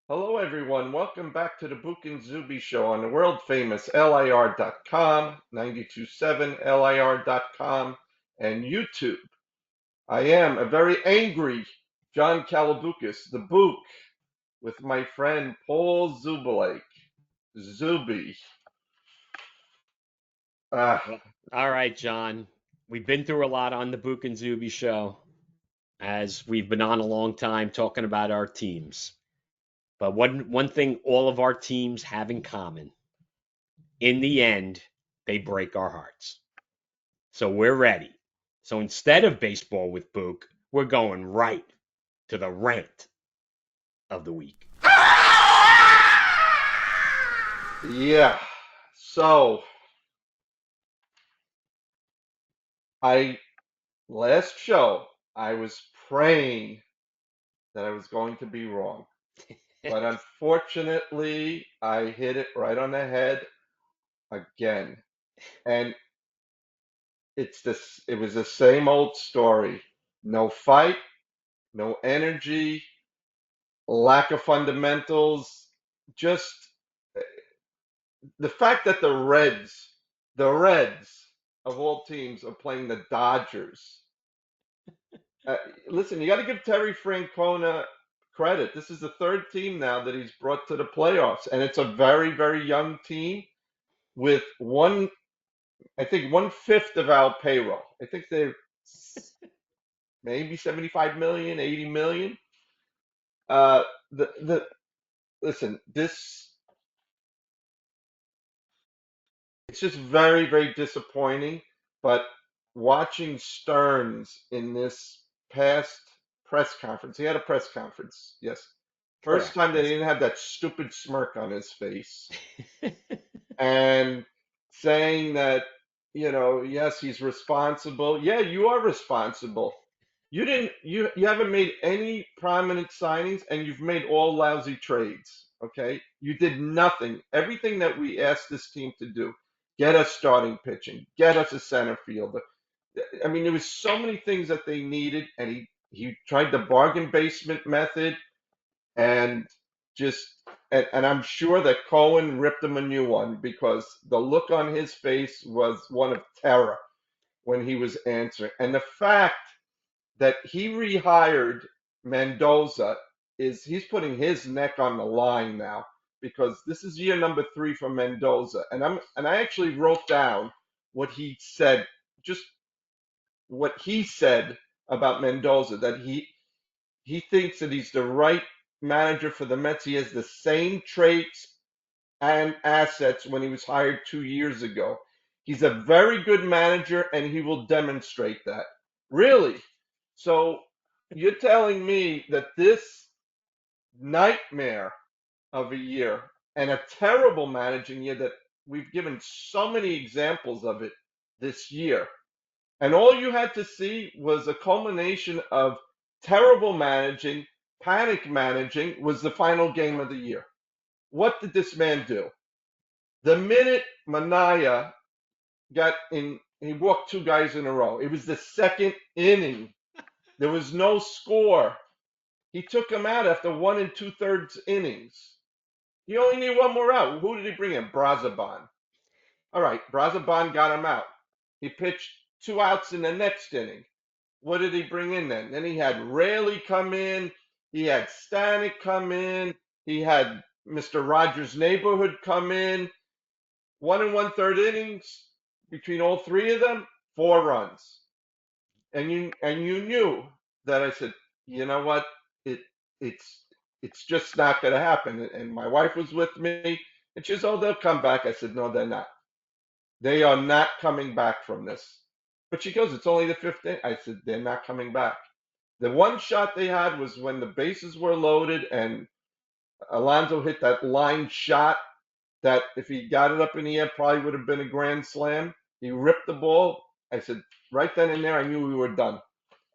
Hello, everyone. Welcome back to the Bouk and Zoobie show on the world famous LIR.com, 927 LIR.com, and YouTube. I am a very angry John Kalaboukas, the Bouk, with my friend Paul Zubulake. Zuby. Ah, Well, all right, John. We've been through a lot on the Bouk and Zuby show as we've been on a long time talking about our teams. But one thing all of our teams have in common, in the end, they break our hearts. So we're ready. So instead of baseball with Bouk, we're going right to the rant of the week. yeah. So, I, last show, I was praying that I was going to be wrong. But unfortunately, I hit it right on the head again. And it was the same old story. No fight, no energy, lack of fundamentals. Just the fact that the Reds of all teams are playing the Dodgers. Uh, Listen, you got to give Terry Francona credit. This is the third team now that he's brought to the playoffs, and it's a very, very young team with I think 1/5 of our payroll. I think they're maybe 75 million, 80 million. Uh, the listen, this it's just very, very disappointing. But watching Stearns in this past press conference, he had a press conference, yes. First Correct. time that he Yes. didn't have that stupid smirk on his face, and saying that, yes, he's responsible. Yeah, you are responsible. You haven't made any prominent signings, and you've made all lousy trades. Okay? You did nothing. Everything that we asked this team to do, get us starting pitching, get us a center fielder. I mean, there was so many things that they needed, and he tried the bargain basement method, and just and I'm sure that Cohen ripped him a new one because the look on his face was one of terror when he was answering. And the fact that he rehired Mendoza is he's putting his neck on the line now because this is year number 3 for Mendoza. And I actually wrote down what he said, just what he said about Mendoza, that he thinks that he's the right manager for the Mets. He has the same traits and assets when he was hired 2 years ago. He's a very good manager, and he will demonstrate that. Really? So you're telling me that this nightmare of a year and a terrible managing year that we've given so many examples of it this year, and all you had to see was a culmination of terrible managing, panic managing was the final game of the year. What did this man do? The minute Manaya got in, he walked 2 guys in a row. It was the second inning. There was no score. He took him out after 1 2/3 innings. He only needed one more out. Who did he bring in? Brazaban. All right, Brazaban got him out. He pitched 2 outs in the next inning. What did he bring in then? Then he had Raley come in. He had Stanek come in. He had Mr. Rogers' Neighborhood come in. 1 1/3 innings between all three of them, 4 runs. And you knew that I said, you know what? It it's it's just not going to happen. And my wife was with me, and she says, "Oh, they'll come back." I said, "No, they're not. They are not coming back from this." But she goes, "It's only the fifth inning." I said, "They're not coming back." The one shot they had was when the bases were loaded and Alonso hit that line shot that if he got it up in the air probably would have been a grand slam. He ripped the ball. I said, right then and there, I knew we were done.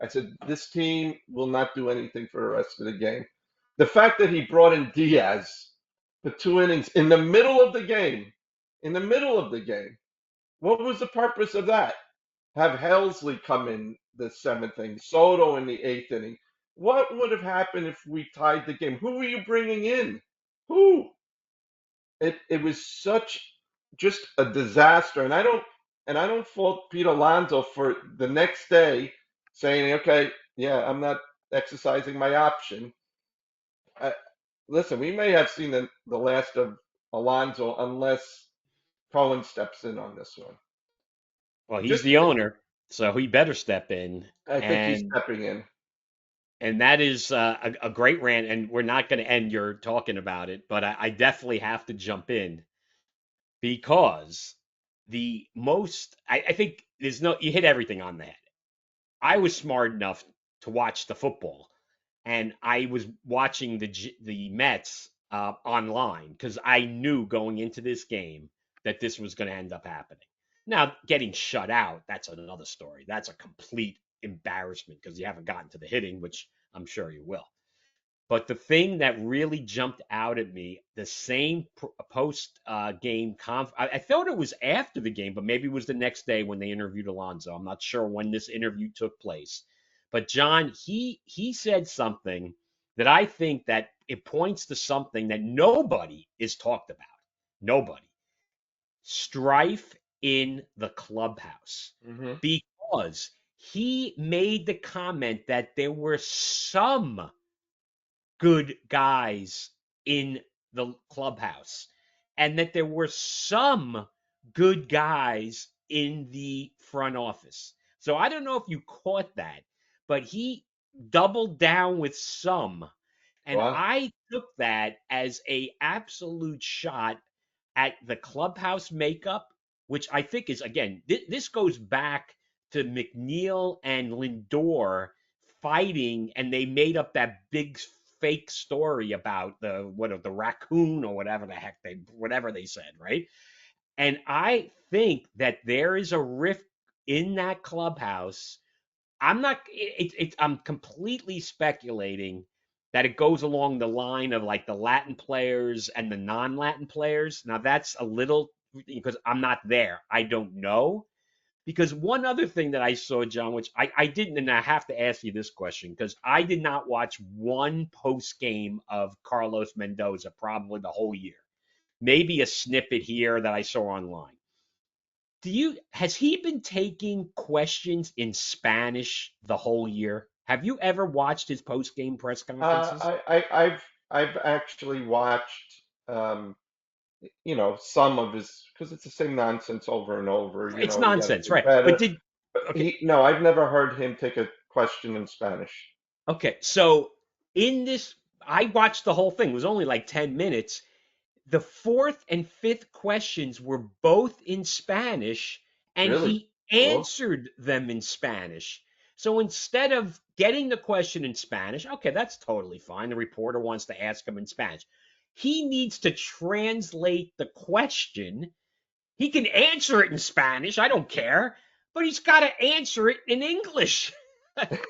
I said, this team will not do anything for the rest of the game. The fact that he brought in Diaz for 2 innings in the middle of the game, what was the purpose of that? Have Helsley come in the seventh inning, Soto in the eighth inning. What would have happened if we tied the game? Who were you bringing in? Who? It was such just a disaster, and I don't fault Pete Alonso for the next day saying, okay, yeah, I'm not exercising my option. Uh, Listen, we may have seen the last of Alonso unless Cohen steps in on this one. Well, he's Just, the owner, so he better step in. I think he's And stepping in. that is a great rant, and we're not going to end your talking about it, but I definitely have to jump in because I think you hit everything on the head. I was smart enough to watch the football, and I was watching the Mets online because I knew going into this game that this was going to end up happening. Now, getting shut out, that's another story. That's a complete embarrassment because you haven't gotten to the hitting, which I'm sure you will. But the thing that really jumped out at me, the same post game I thought it was after the game, but maybe it was the next day when they interviewed Alonso. I'm not sure when this interview took place. But John, he said something that I think that it points to something that nobody is talked about. Nobody. Strife in the clubhouse. Hmm. Because he made the comment that there were some good guys in the clubhouse and that there were some good guys in the front office. So I don't know if you caught that, but he doubled down with some, and Well, I took that as a absolute shot at the clubhouse makeup, which I think is, again, this goes back to McNeil and Lindor fighting, and they made up that big fake story about the raccoon or whatever they said, right? And I think that there is a rift in that clubhouse. I'm not. I'm completely speculating that it goes along the line of like the Latin players and the non-Latin players. Now that's a little because I'm not there. I don't know. Because one other thing that I saw, John, which I didn't, and I have to ask you this question because I did not watch one post game of Carlos Mendoza probably the whole year. Maybe a snippet here that I saw online. Has he been taking questions in Spanish the whole year? Have you ever watched his post game press conferences? I've actually watched some of his because it's the same nonsense over and over. It's We got to nonsense, do right? better. But did But okay, no, I've never heard him take a question in Spanish. okay. So in this, I watched the whole thing. It was only like 10 minutes. The fourth and fifth questions were both in Spanish, and Really? he Oh, answered them in Spanish. So instead of getting the question in Spanish, okay, that's totally fine. The reporter wants to ask him in Spanish. He needs to translate the question. He can answer it in Spanish, I don't care, but he's got to answer it in English.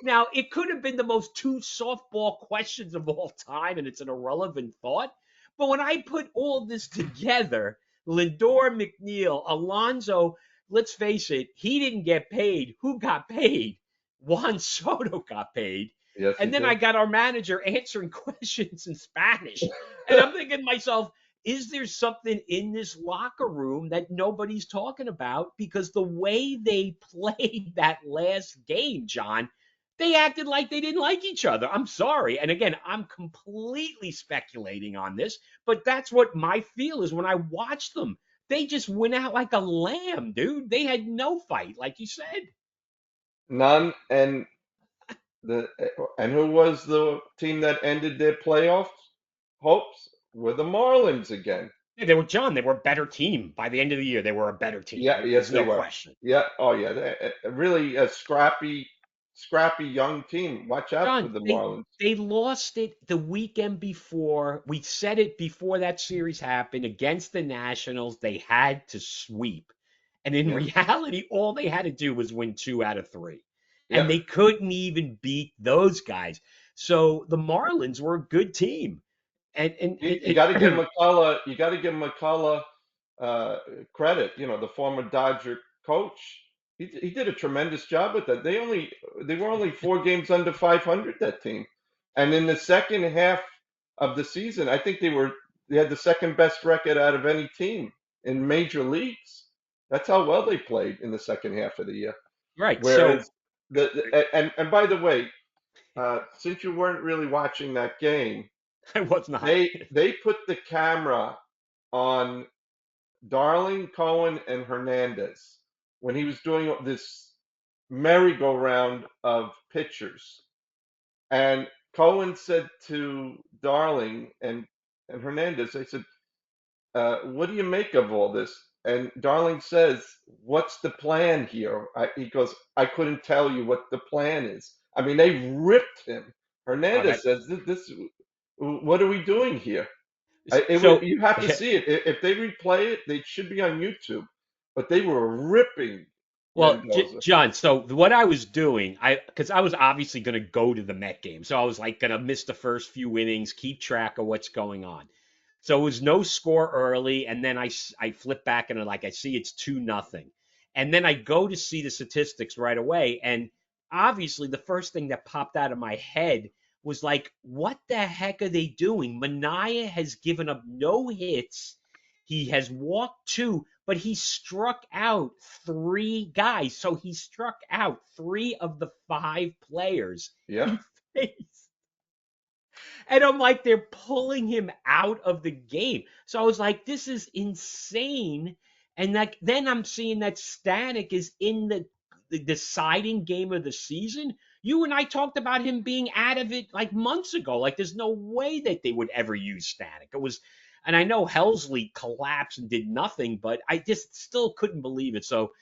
Now, it could have been the most two softball questions of all time, and it's an irrelevant thought. But when I put all this together, Lindor, McNeil, Alonso, let's face it, he didn't get paid. Who got paid? Juan Soto got paid. yes, he And then I did. got our manager answering questions in Spanish. And I'm thinking to myself, is there something in this locker room that nobody's talking about? Because the way they played that last game, John, they acted like they didn't like each other. I'm sorry. And again, I'm completely speculating on this, but that's what my feel is when I watch them. They just went out like a lamb, dude. They had no fight, like you said. None. And who was the team that ended their playoff hopes? Were the Marlins again. Yeah, they were John. They were a better team by the end of the year. They were a better team. Yeah, yes, There's they no were. question. Yeah. Oh, yeah. Really a scrappy young team. Watch out for John, the they Marlins. they lost it the weekend before. We said it before that series happened against the Nationals. They had to sweep. And in Yeah. reality, all they had to do was win two out of three. And Yep. they couldn't even beat those guys. So the Marlins were a good team. And You got to give McCullough. You got to give McCullough uh, credit. The former Dodger coach. He did a tremendous job with that. They were only 4 games under 500. That team. And in the second half of the season, I think they had the second best record out of any team in major leagues. That's how well they played in the second half of the year. Right. So Whereas and by the way, since you weren't really watching that game, I was not. they put the camera on Darling, Cohen, and Hernandez when he was doing this merry-go-round of pitchers. And Cohen said to Darling and Hernandez, they said, what do you make of all this? And Darling says, what's the plan here? He goes, I couldn't tell you what the plan is. I mean, they ripped him. Oh, Hernandez that says, what are we doing here? so. You have to see it. If they replay it, they should be on YouTube. But they were ripping Well, Mendoza. John, so what I was doing, because I was obviously going to go to the Met game, so I was like going to miss the first few innings, keep track of what's going on. So it was no score early, and then I flip back and I see it's 2-0, and then I go to see the statistics right away, and obviously the first thing that popped out of my head was like, what the heck are they doing? Mania has given up no hits. He has walked two, but he struck out three guys. So he struck out three of the five players Yep. he faced. And I'm like, they're pulling him out of the game. So I was like, this is insane. And like then I'm seeing that Stanek is in the deciding game of the season. You and I talked about him being out of it like months ago. Like there's no way that they would ever use Stanek. It was, and I know Helsley collapsed and did nothing, but I just still couldn't believe it. So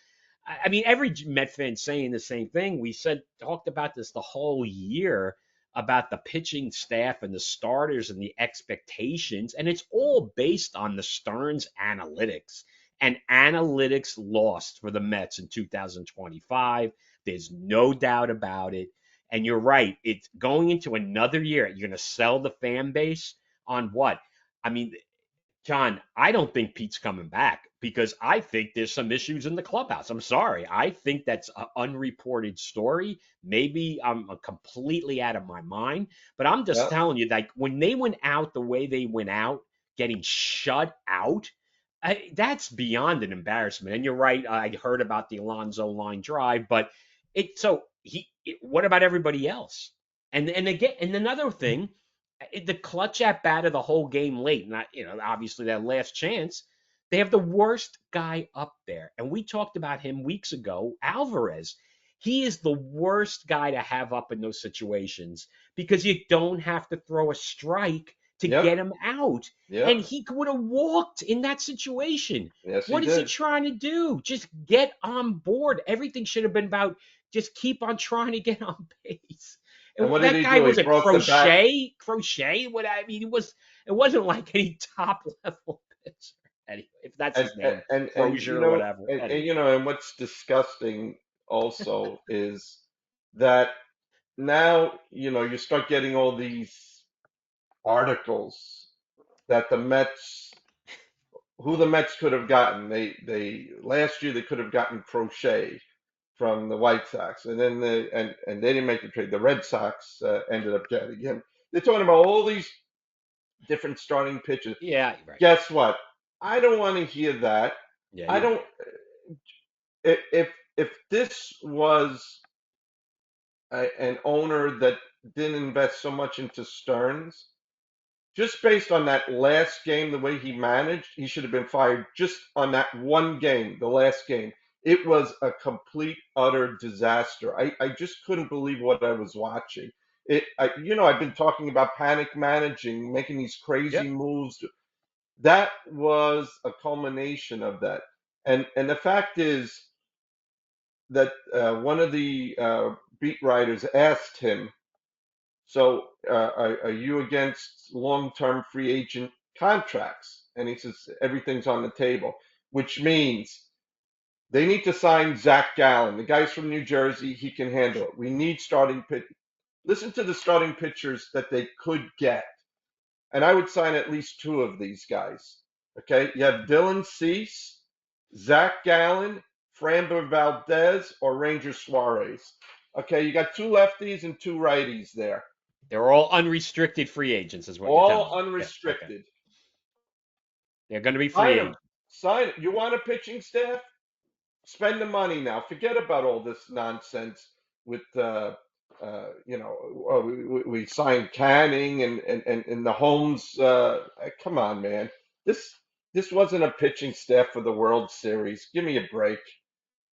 I mean, every Met fan saying the same thing. We talked about this the whole year about the pitching staff and the starters and the expectations, and it's all based on the Stearns analytics. And analytics lost for the Mets in 2025. There's no doubt about it. And you're right. It's going into another year. You're going to sell the fan base on what? I mean, John, I don't think Pete's coming back because I think there's some issues in the clubhouse. I'm sorry. I think that's an unreported story. Maybe I'm completely out of my mind, but I'm just Yep. telling you, like when they went out the way they went out, getting shut out, that's beyond an embarrassment. And you're right. I heard about the Alonzo line drive, but what about everybody else? And again, and another thing, the clutch at bat of the whole game late, not obviously that last chance, they have the worst guy up there, and we talked about him weeks ago, Alvarez. He is the worst guy to have up in those situations because you don't have to throw a strike to Yep. get him out, Yep. and he would have walked in that situation. Yes, he What is he did. trying to do? Just get on board. Everything should have been about just keep on trying to get on base. And what did That he guy do? He was a broke the bat. crochet. What I mean, it wasn't like any top level pitcher. Anyway, if that's And his name, and Crozier or whatever. and Anyway, and what's disgusting also is that now you start getting all these articles that who the Mets could have gotten. They last year they could have gotten Crochet from the White Sox, and then and they didn't make the trade. The Red Sox ended up getting him. They're talking about all these different starting pitchers. yeah, right. Guess what? I don't want to hear that. Yeah, I you're don't. right. If this was an owner that didn't invest so much into Stearns, just based on that last game, the way he managed, he should have been fired just on that one game, the last game. It was a complete, utter disaster. I just couldn't believe what I was watching. I've been talking about panic managing, making these crazy Yep. moves. That was a culmination of that. And the fact is that one of the beat writers asked him, so, are you against long-term free agent contracts? And he says everything's on the table, which means they need to sign Zach Gallen. The guy's from New Jersey. He can handle it. We need starting pitch. Listen to the starting pitchers that they could get, and I would sign at least two of these guys. Okay, you have Dylan Cease, Zach Gallen, Framber Valdez, or Ranger Suarez. Okay, you got two lefties and two righties there. They're all unrestricted free agents, is what you're telling all me. Yeah. Okay. unrestricted. They're going to be free Sign them. agents. Sign it. You want a pitching staff? Spend the money now. Forget about all this nonsense with we signed Canning and the Holmes. Come on, man. This this wasn't a pitching staff for the World Series. Give me a break.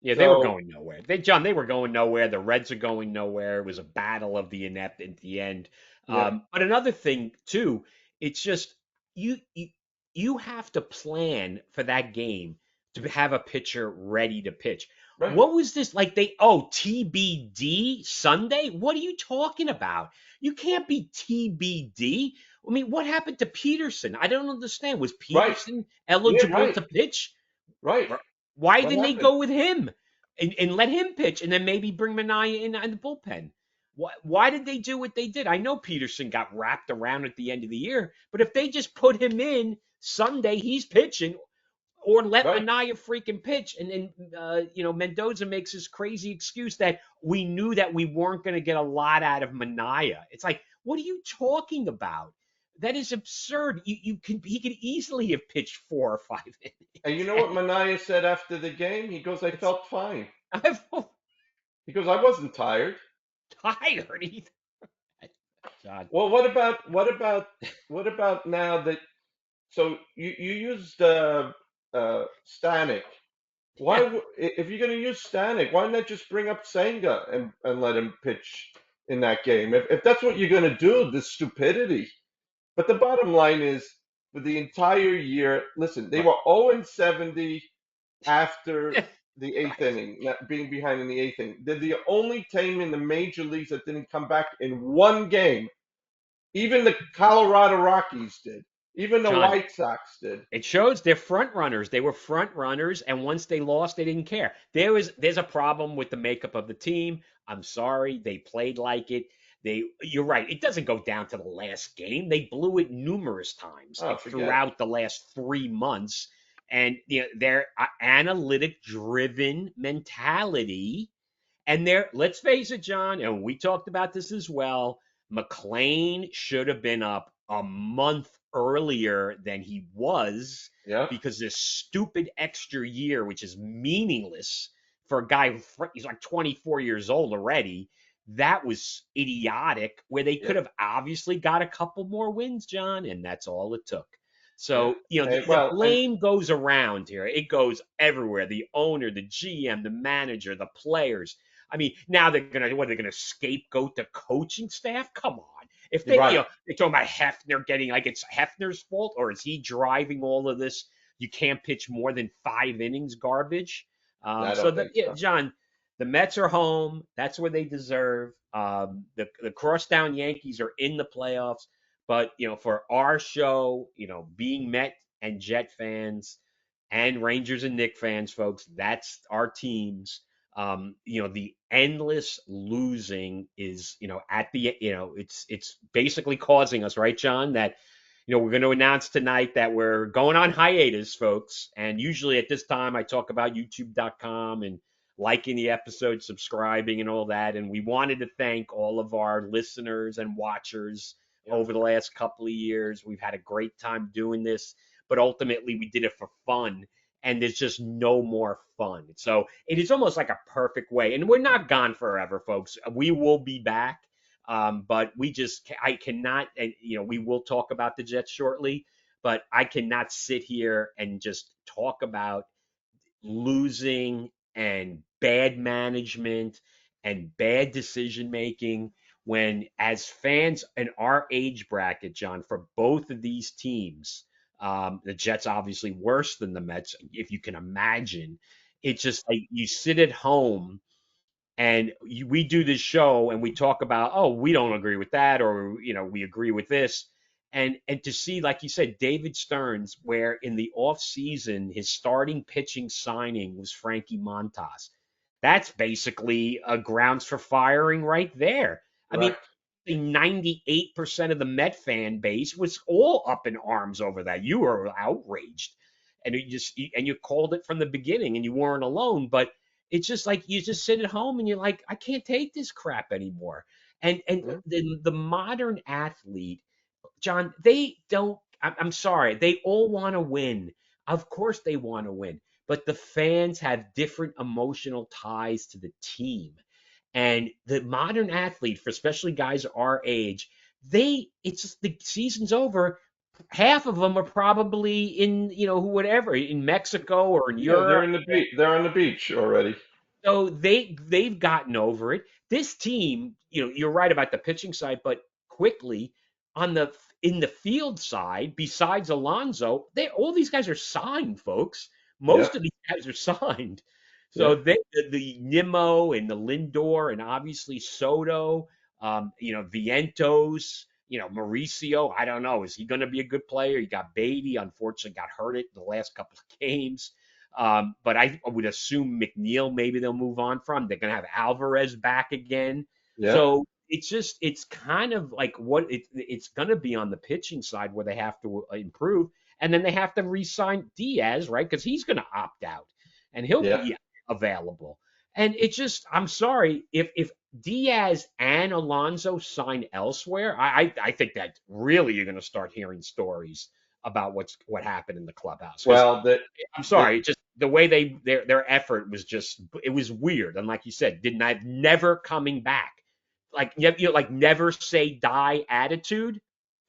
Yeah, they were So going nowhere. John, they were going nowhere. The Reds are going nowhere. It was a battle of the inept at the end. yeah, But another thing too, it's just you, you you have to plan for that game to have a pitcher ready to pitch. right, What was this like? TBD Sunday? What are you talking about? You can't be TBD. I mean, what happened to Peterson? I don't understand. Was right, Peterson yeah, eligible right, to pitch? right. Why What didn't they happened? go with him and let him pitch and then maybe bring Mania in the bullpen? Why did they do what they did? I know Peterson got wrapped around at the end of the year, but if they just put him in Sunday, he's pitching, or let Right. Mania freaking pitch, and then Mendoza makes his crazy excuse that we knew that we weren't going to get a lot out of Mania. It's like, what are you talking about? That is absurd. He could easily have pitched 4 or 5 innings. And you know what Mania said after the game? He goes, "I It's felt fine." I'm He goes, "I wasn't tired." tired. God. Well, what about now that so you used Stanek? Yeah. If you're going to use Stanek, why not just bring up Senga and let him pitch in that game? If that's what you're going to do, this stupidity. But the bottom line is, for the entire year, listen, they Right. were 0 and 70 after the eighth Right. inning, not being behind in the eighth inning. They're the only team in the major leagues that didn't come back in one game. Even the Colorado Rockies did. Even the John, White Sox did. it shows they're front runners. They were front runners, and once they lost, they didn't care. There's a problem with the makeup of the team. I'm sorry, they played like it. You're right. It doesn't go down to the last game. They blew it numerous times Oh, forget it. throughout the last 3 months, and their analytic driven mentality. And let's face it, John, and we talked about this as well. McLean should have been up a month earlier than he was Yeah, because this stupid extra year, which is meaningless for a guy, he's like 24 years old already. That was idiotic, where they yeah, could have obviously got a couple more wins, John, and that's all it took. yeah. So, the Well, and blame goes around here. It goes everywhere. The owner, the GM, the manager, the players. I mean, now they're gonna scapegoat the coaching staff? Come on. If you're right. they're talking about Hefner getting, like, it's Hefner's fault, or is he driving all of this? You can't pitch more than 5 innings garbage. I So don't that, think yeah, so. John, the Mets are home. That's where they deserve. The crosstown Yankees are in the playoffs, but for our show, being Met and Jet fans and Rangers and Knick fans, folks, that's our teams. The endless losing is, at the, it's basically causing us, right, John, that, we're going to announce tonight that we're going on hiatus, folks. And usually at this time, I talk about youtube.com and liking the episode, subscribing, and all that. And we wanted to thank all of our listeners and watchers Yeah, over the last couple of years. We've had a great time doing this, but ultimately we did it for fun, and there's just no more fun. So it is almost like a perfect way. And we're not gone forever, folks. We will be back. But I cannot, and we will talk about the Jets shortly, but I cannot sit here and just talk about losing and bad management and bad decision making when, as fans in our age bracket, John, for both of these teams, the Jets obviously worse than the Mets, if you can imagine. It's just like you sit at home and we do this show and we talk about, oh, we don't agree with that, or we agree with this, and to see, like you said, David Stearns, where in the off season his starting pitching signing was Frankie Montas. That's basically a grounds for firing right there. I mean, correct. 98% of the Met fan base was all up in arms over that. You were outraged, and you called it from the beginning, and you weren't alone. But it's just like you just sit at home and you're like, I can't take this crap anymore. And Yeah. the modern athlete, John, they don't. I'm sorry, they all want to win. Of course, they want to win, but the fans have different emotional ties to the team. And the modern athlete, for especially guys our age, it's just the season's over. Half of them are probably in, whatever, in Mexico or in Yeah, they're Europe. in the beach. They're on the beach already. So they've gotten over it. This team, you're right about the pitching side, but quickly on the in the field side, besides Alonso, they all these guys are signed, folks. Yeah, Most of these guys are signed. So yeah, the Nimmo and the Lindor and obviously Soto, Vientos, Mauricio. I don't know. Is he going to be a good player? You got Beatty, unfortunately got hurt it in the last couple of games. But I would assume McNeil, maybe they'll move on from. They're going to have Alvarez back again. yeah, So it's kind of like it's going to be on the pitching side where they have to improve. And then they have to re-sign Diaz, right? Because he's going to opt out and he'll yeah. be available. And it's just, I'm sorry, if Diaz and Alonso sign elsewhere, I think that really you're going to start hearing stories about what happened in the clubhouse. Because Well, that I'm that sorry, just the way their effort was just it was weird. And like you said, didn't have never coming back. Like like never say die attitude.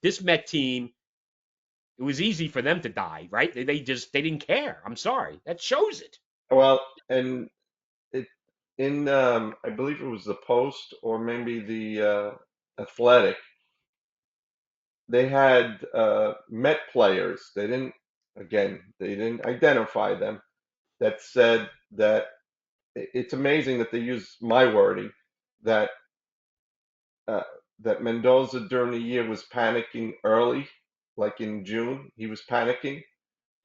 This Met team, it was easy for them to die, right? They didn't care. I'm sorry. That shows it. well, and it in I believe it was the Post or maybe the Athletic. They had Met players. They didn't identify them. That said that it's amazing that they use my wording that uh, that Mendoza during the year was panicking early, like in June. He was panicking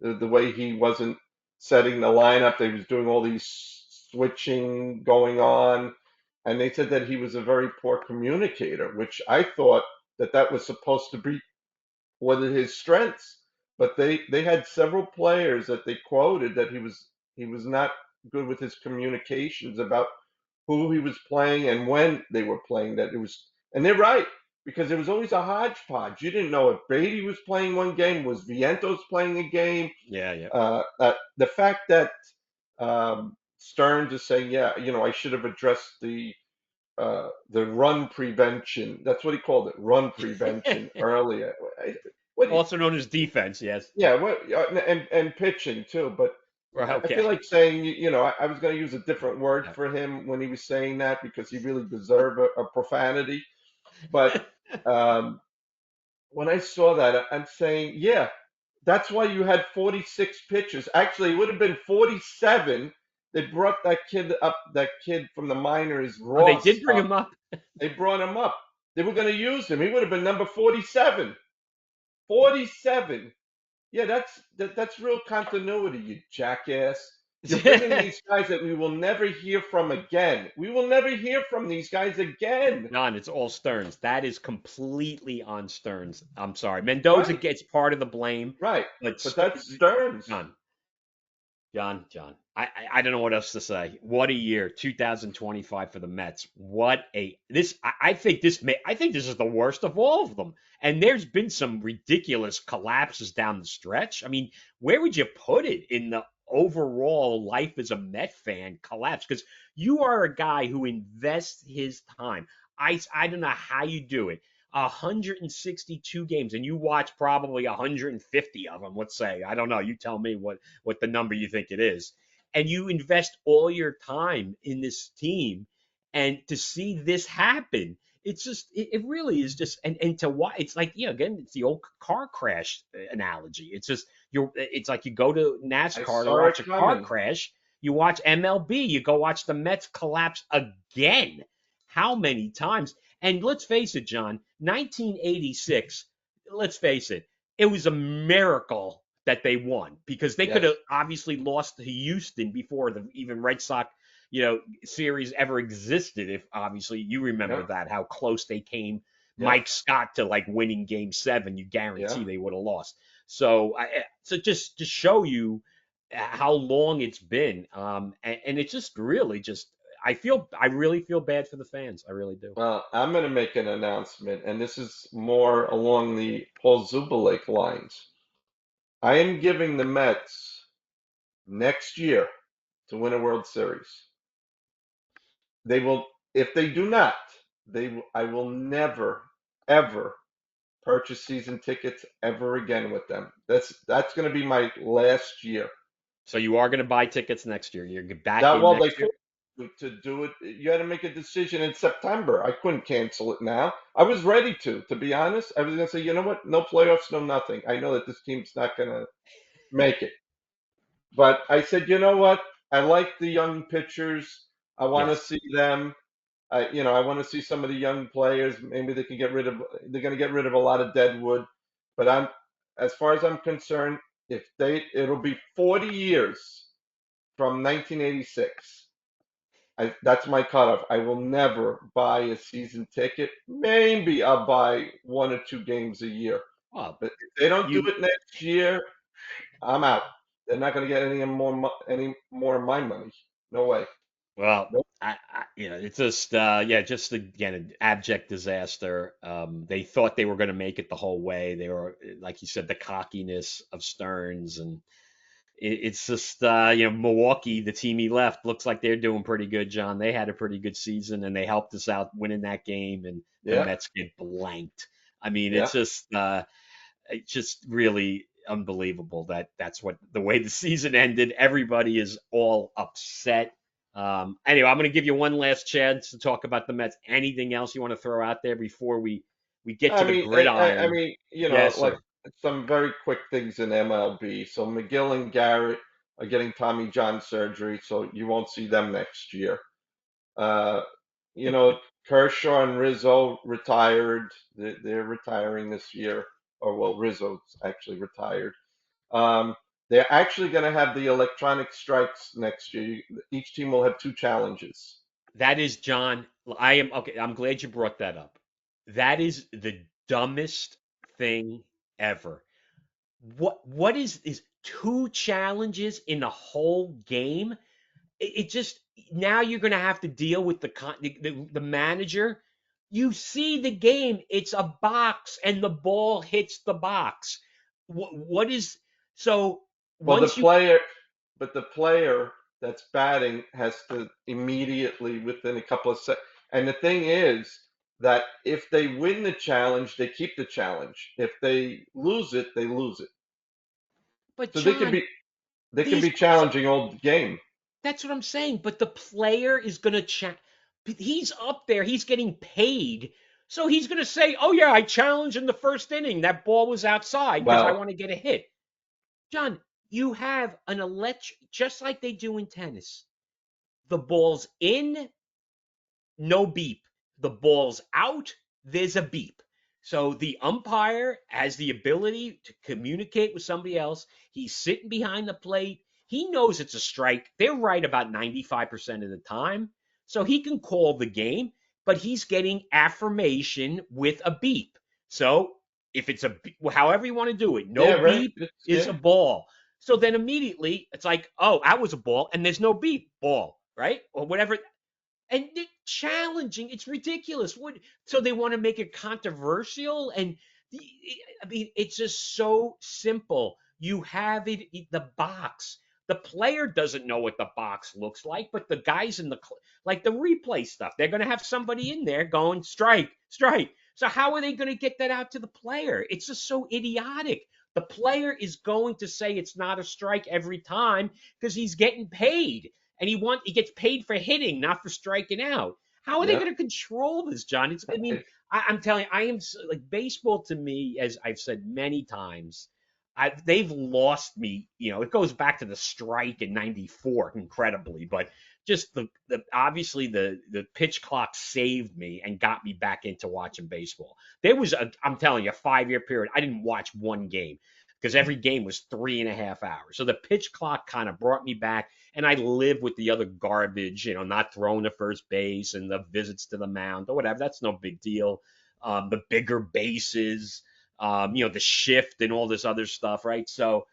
the way he wasn't setting the lineup. They was doing all these switching going on, and they said that he was a very poor communicator, which I thought that was supposed to be one of his strengths. But they had several players that they quoted that he was not good with his communications about who he was playing and when they were playing. That it was, and they're right because it was always a hodgepodge. You didn't know if Beatty was playing one game, was Vientos playing a game. Yeah, yeah. The fact that Stearns is saying, yeah, I should have addressed the run prevention. That's what he called it, run prevention earlier. What? Also known as defense, yes. Yeah, what? And pitching too. But Well, I feel okay. like saying, I was going to use a different word Yeah. for him when he was saying that because he really deserved a profanity. But um, when I saw that, I'm saying, yeah, that's why you had 46 pitches. Actually, it would have been 47. They brought that kid from the minors, Oh, they Ross, did bring up. him up. They brought him up. They were going to use him. He would have been number 47. 47. Yeah, that's real continuity, you jackass. You're bringing these guys that we will never hear from again. We will never hear from these guys again. John, it's all Stearns. That is completely on Stearns. I'm sorry. Mendoza Right, gets part of the blame, right. but But that's Stearns. John, John. I don't know what else to say. What a year, 2025 for the Mets. What a this. I think I think this is the worst of all of them. And there's been some ridiculous collapses down the stretch. I mean, where would you put it in the overall life as a Met fan collapse? Because you are a guy who invests his time. I don't know how you do it. 162 games, and you watch probably 150 of them. Let's say I don't know. You tell me what the number you think it is, and you invest all your time in this team, and to see this happen, it's just it really is just and to why it's like again it's the old car crash analogy. It's like you go to I NASCAR to saw it watch a car coming. crash. You watch MLB. You go watch the Mets collapse again. How many times? And let's face it, John, 1986, let's face it, it was a miracle that they won because they could Yes. have obviously lost to Houston before the even Red Sox, series ever existed. If obviously you remember Yeah. that, how close they came, Yeah. Mike Scott to like winning Game 7, you Yeah. guarantee they would have lost. So just to show you how long it's been, and it's just really just I really feel bad for the fans. I really do. Well, I'm going to make an announcement, and this is more along the Paul Zubulake lines. I am giving the Mets next year to win a World Series. They will, if they do not, I will never, ever purchase season tickets ever again with them. That's going to be my last year. So you are going to buy tickets next year. You're back That in well, they next year. forced you to do it. You had to make a decision in September. I couldn't cancel it now. I was ready to be honest. I was going to say, you know what? No playoffs, no nothing. I know that this team's not going to make it. But I said, you know what? I like the young pitchers. I want to Yes. see them. I want to see some of the young players. Maybe they can get rid of. They're going to get rid of a lot of dead wood. But as far as I'm concerned, it'll be 40 years from 1986. That's my cutoff. I will never buy a season ticket. Maybe I'll buy one or two games a year. Well, But if they don't do you it next year, I'm out. They're not going to get any more of my money. No way. Well, Nope. it's just yeah, just again an abject disaster. They thought they were going to make it the whole way. They were, like you said, the cockiness of Stearns, and it's just Milwaukee, the team he left, looks like they're doing pretty good, John. They had a pretty good season, and they helped us out winning that game, and the Yeah. Mets get blanked. I mean, Yeah. it's just really unbelievable that that's what the way the season ended. Everybody is all upset. Anyway, I'm going to give you one last chance to talk about the Mets. Anything else you want to throw out there before we get I to the mean, I gridiron? mean, Yes, like sir. some very quick things in MLB. So McGill and Garrett are getting Tommy John surgery, so you won't see them next year. Uh, you know, Kershaw and Rizzo retired. They're retiring this year, or well, Rizzo's actually retired. Um, they're actually going to have the electronic strikes next year. Each team will have two challenges. That is John. I am okay. I'm glad you brought that up. That is the dumbest thing ever. What is two challenges in the whole game? It just now you're going to have to deal with the manager. You see the game; it's a box, and the ball hits the box. What is so Well, once you the player that's batting has to immediately, within a couple of seconds. And the thing is that if they win the challenge, they keep the challenge. If they lose it, they lose it. but So John, they can these be challenging all game. that's what I'm saying. But the player is going to he's up there, he's getting paid. So he's going to say, "Oh yeah, I challenged in the first inning. That ball was outside because I Well, want to get a hit." John, you have an electric, just like they do in tennis. The ball's in, no beep. The ball's out, there's a beep. So the umpire has the ability to communicate with somebody else. He's sitting behind the plate. He knows it's a strike. They're right about 95% of the time. So he can call the game, but he's getting affirmation with a beep. So if it's however you want to do it, no yeah, right. beep is a ball. So then immediately it's like, oh, that was a ball, and there's no beep, ball, right? Or whatever, and they're challenging. It's ridiculous. What? So they want to make it controversial, and I mean, it's just so simple. You have it the box. The player doesn't know what the box looks like, but the guys in like the replay stuff, they're going to have somebody in there going strike, strike. So how are they going to get that out to the player? It's just so idiotic. The player is going to say it's not a strike every time because he's getting paid, and he gets paid for hitting, not for striking out. How are they Yeah. going to control this, John? I mean, I'm telling you, I am like baseball to me, as I've said many times. They've lost me. It goes back to the strike in '94, incredibly, but just the obviously the pitch clock saved me and got me back into watching baseball. There was I'm telling you, a 5-year period. I didn't watch one game because every game was 3.5 hours. So the pitch clock kind of brought me back, and I live with the other garbage, not throwing to first base and the visits to the mound or whatever. That's no big deal. The bigger bases, the shift and all this other stuff, right? So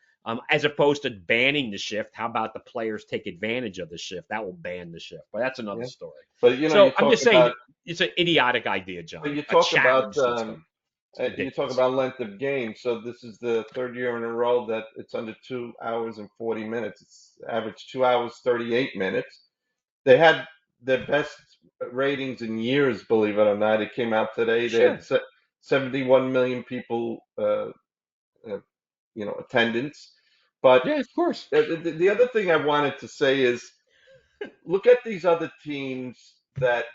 as opposed to banning the shift. How about the players take advantage of the shift? That will ban the shift, but that's another Yeah. story. But So I'm just saying it's an idiotic idea, John. you A talk about challenge system. It's you talk ridiculous. about length of game. So this is the third year in a row that it's under 2 hours and 40 minutes. It's average 2 hours 38 minutes. They had their best ratings in years, believe it or not. It came out today. They had Sure. 71 million people, uh, attendance. But Yeah, of course. the other thing I wanted to say is, look at these other teams that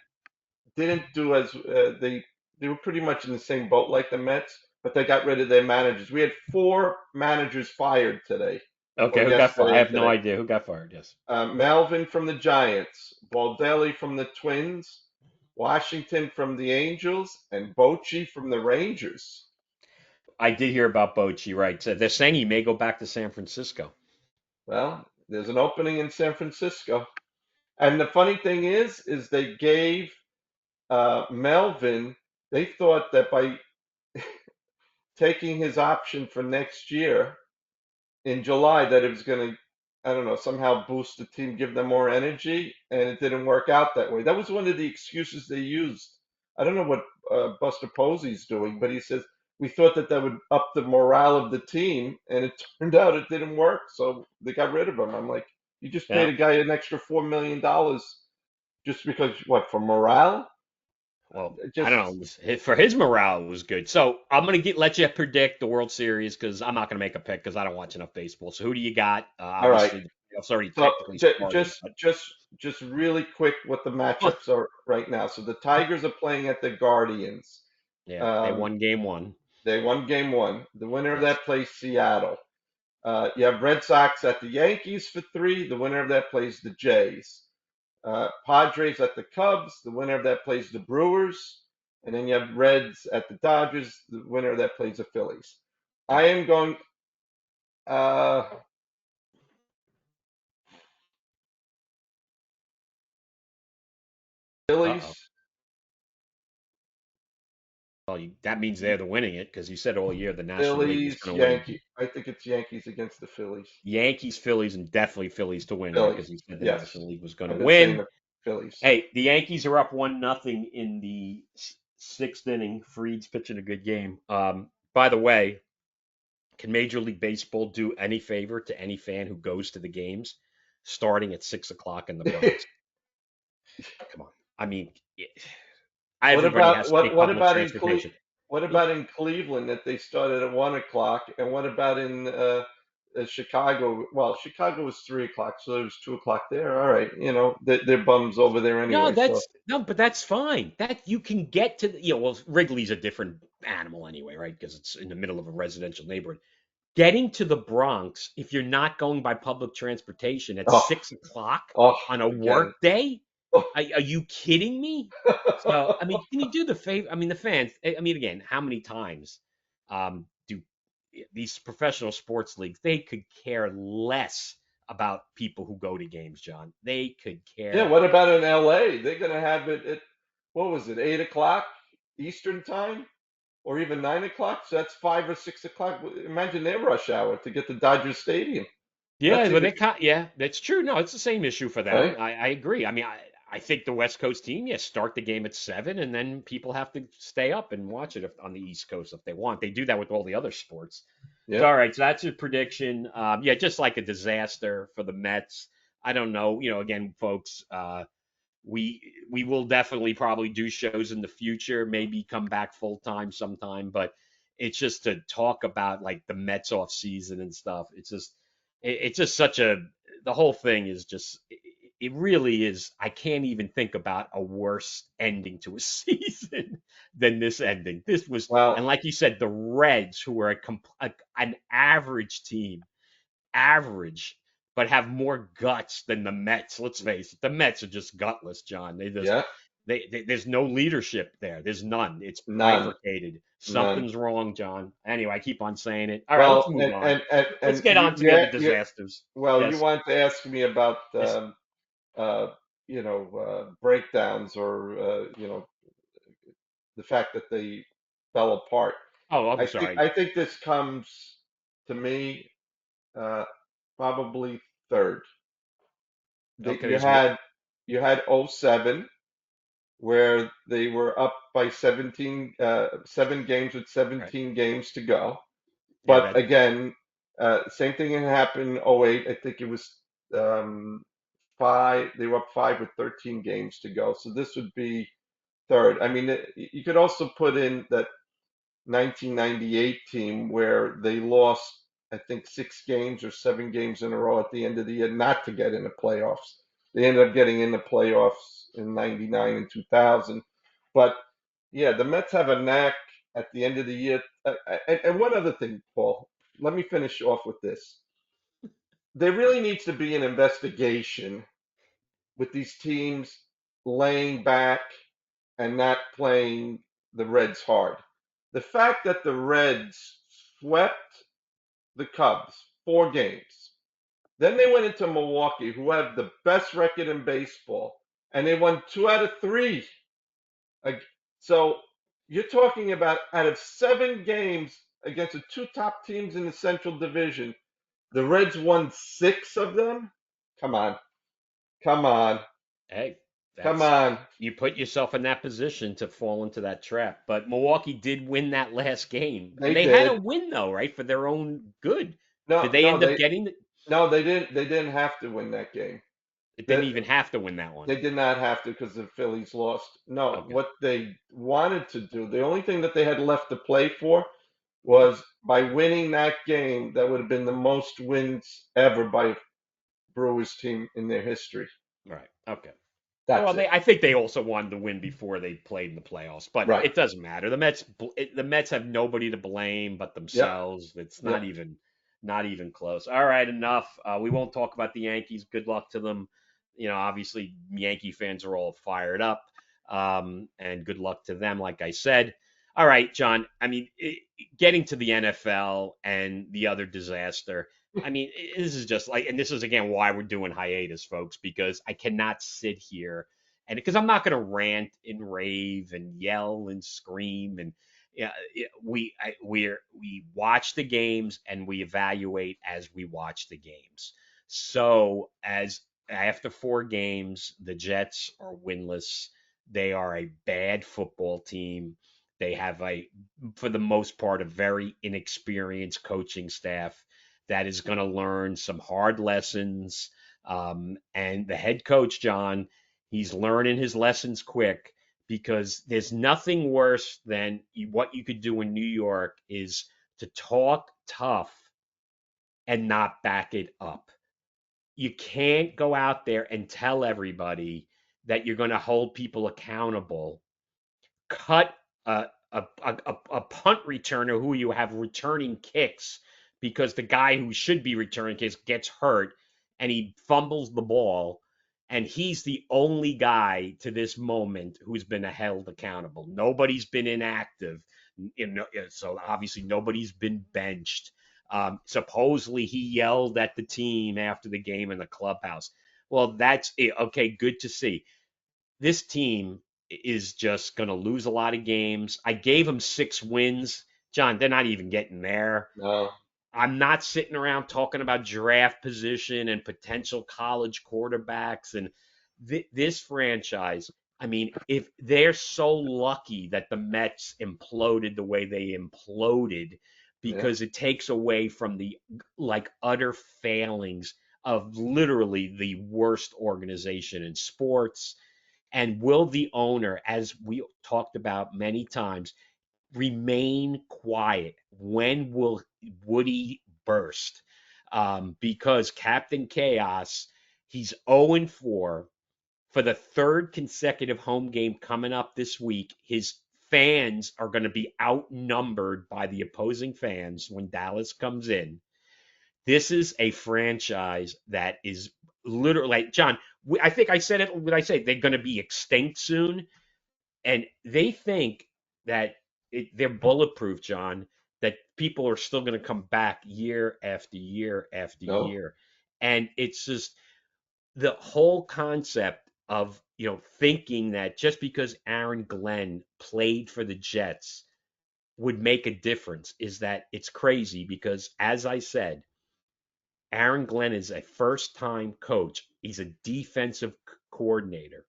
didn't do as they were pretty much in the same boat like the Mets, but they got rid of their managers. We had four managers fired today, or Okay, who got fired? yesterday I and have no today. idea who got fired. Yes. Melvin from the Giants, Baldelli from the Twins, Washington from the Angels, and Bochy from the Rangers. I did hear about Bochy, right? So they're saying he may go back to San Francisco. Well, there's an opening in San Francisco. And the funny thing is they gave Melvin, they thought that by taking his option for next year in July, that it was going to, I don't know, somehow boost the team, give them more energy, and it didn't work out that way. That was one of the excuses they used. I don't know what Buster Posey's doing, but he says we thought that would up the morale of the team, and it turned out it didn't work, so they got rid of him. I'm like, you just paid Yeah. a guy an extra $4 million just because what, for morale? Well, I Just don't know. For his morale, it was good. So I'm gonna let you predict the World Series because I'm not gonna make a pick because I don't watch enough baseball. So who do you got? all right. Obviously, the playoffs already So technically started, just but just just really quick what the well, matchups are right now. So the Tigers are playing at the Guardians. yeah, they Um, won game one. they won game one. The winner of Yes. that plays Seattle. You have Red Sox at the Yankees for three. The winner of that plays the Jays. Padres at the Cubs. The winner of that plays the Brewers. And then you have Reds at the Dodgers. The winner of that plays the Phillies. I Okay. am going uh, Uh-oh. Phillies. Well, that means they're the winning it because you said all year the National League was Phillies, going to win. Yankee. I think it's Yankees against the Phillies. Yankees, Phillies, and definitely Phillies to win, right? Phillies. Because you said the Yes. National League was going to I've been saying win. the Phillies. Hey, the Yankees are up 1-0 in the sixth inning. Fried's pitching a good game. By the way, can Major League Baseball do any favor to any fan who goes to the games starting at 6 o'clock in the Bronx? Come on. I mean, What everybody about has to take public transportation. what about in Cleveland that they started at 1 o'clock, and what about in Chicago? Well, Chicago was 3 o'clock, so it was 2 o'clock there. All right, they're bums over there No, anyway. So no, but that's fine. That you can get to, well, Wrigley's a different animal anyway, right? Because it's in the middle of a residential neighborhood. Getting to the Bronx, if you're not going by public transportation at oh 6 o'clock oh on a again. work day, are you kidding me? So, I mean, can you do the favor? I mean, the fans, I mean, again, how many times do these professional sports leagues, they could care less about people who go to games, John. They could Yeah, care. what about in LA? They're gonna have it at, what was it, 8 o'clock Eastern time? Or even 9 o'clock. So that's 5 or 6 o'clock. Imagine their rush hour to get to Dodger Stadium. Yeah, That's but even yeah, that's true. No, it's the same issue for them. right. I agree. I mean, I think the West Coast team, yes, start the game at 7, and then people have to stay up and watch it on the East Coast if they want. They do that with all the other sports. So, Yep. all right, so that's your prediction. Yeah, just like a disaster for the Mets. I don't know. Again, folks, we will definitely probably do shows in the future, maybe come back full time sometime, but it's just to talk about like the Mets off season and stuff. It's just such a the whole thing is just it really is. I can't even think about a worse ending to a season than this ending. This was, and Well, like you said, the Reds, who are an average team, average, but have more guts than the Mets. Let's face it, the Mets are just gutless, John. yeah, There's no leadership there. There's none. It's none, bifurcated. none. Something's wrong, John. Anyway, I keep on saying it. All right, let's Well, move and on. and and, Let's and get on to the other disasters. you Yes. wanted to ask me about Yes. uh, breakdowns, or the fact that they fell apart. Oh, I I'm think sorry. I think this comes to me. uh, probably third. Okay, You there's what? had '07 where they were up by 17, 7 games with Right. 17 games to go. Yeah, But that. again, same thing had happened in '08. I think it was um, five. They were up five with 13 games to go. So this would be third. I mean, you could also put in that 1998 team where they lost, I think, 6 games or 7 games in a row at the end of the year not to get in the playoffs. They ended up getting in the playoffs in '99 and 2000. But yeah, the Mets have a knack at the end of the year. And one other thing, Paul, let me finish off with this. There really needs to be an investigation with these teams laying back and not playing the Reds hard. The fact that the Reds swept the Cubs 4 games, then they went into Milwaukee, who have the best record in baseball, and they won 2 out of 3. So you're talking about out of 7 games against the two top teams in the Central Division, the Reds won 6 of them. Come on, come on, Hey, come that's on. you put yourself in that position to fall into that trap. But Milwaukee did win that last game. They They had a did. win though, right, for their own good. No, Did they no, end up they getting it? no, they didn't. They didn't have to win that game. It didn't That even have to win that one. they did not have to because the Phillies lost. No, Okay. what they wanted to do, the only thing that they had left to play for was by winning that game, that would have been the most wins ever by a Brewers team in their history. Right. Okay. Well, That's it. I think they also wanted to win before they played in the playoffs, but Right. it doesn't matter. The Mets have nobody to blame but Yep. themselves. It's Yep. not even close. All right, enough. We won't talk about the Yankees. Good luck to them. Obviously Yankee fans are all fired up, and good luck to them. Like I said. All right, John. I mean, getting to the NFL and the other disaster. I mean, this is just like, and this is again why we're doing hiatus, folks, because I cannot sit here and because I'm not going to rant and rave and yell and scream and yeah, we watch the games and we evaluate as we watch the games. So as after 4 games, the Jets are winless. They are a bad football team. They have for the most part, a very inexperienced coaching staff that is going to learn some hard lessons. And the head coach, John, he's learning his lessons quick because there's nothing worse than what you could do in New York is to talk tough and not back it up. You can't go out there and tell everybody that you're going to hold people accountable, cut a punt returner who you have returning kicks because the guy who should be returning kicks gets hurt and he fumbles the ball. And he's the only guy to this moment who's been held accountable. Nobody's been inactive. So obviously nobody's been benched. Supposedly he yelled at the team after the game in the clubhouse. Well, that's it. Okay, good to see this team is just going to lose a lot of games. I gave them 6 wins. John, they're not even getting there. No. I'm not sitting around talking about draft position and potential college quarterbacks and this franchise. I mean, if they're so lucky that the Mets imploded the way they imploded, Yeah. because it takes away from the like utter failings of literally the worst organization in sports. And will the owner, as we talked about many times, remain quiet? When will Woody burst? Because Captain Chaos, he's 0-4 for the third consecutive home game coming up this week. His fans are going to be outnumbered by the opposing fans when Dallas comes in. This is a franchise that is literally, like, John, I think I said it when I say they're going to be extinct soon. And they think that they're bulletproof, John, that people are still going to come back year after year after No. year. And it's just the whole concept of, thinking that just because Aaron Glenn played for the Jets would make a difference is that it's crazy because, as I said, Aaron Glenn is a first-time coach. He's a defensive coordinator.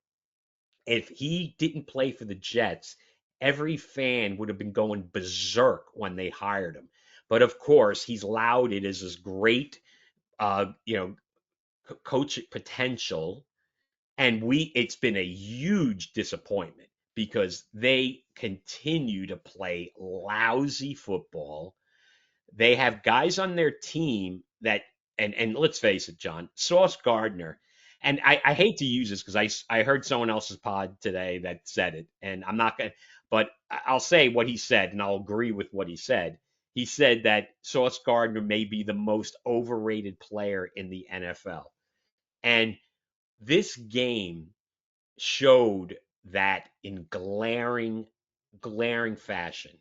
If he didn't play for the Jets, every fan would have been going berserk when they hired him. But of course, he's lauded as this great, you know, coach potential, and it's been a huge disappointment because they continue to play lousy football. They have guys on their team that, and let's face it, John, Sauce Gardner, and I hate to use this because I heard someone else's pod today that said it, and I'm not gonna, but I'll say what he said, and I'll agree with what he said. He said that Sauce Gardner may be the most overrated player in the NFL, and this game showed that in glaring fashion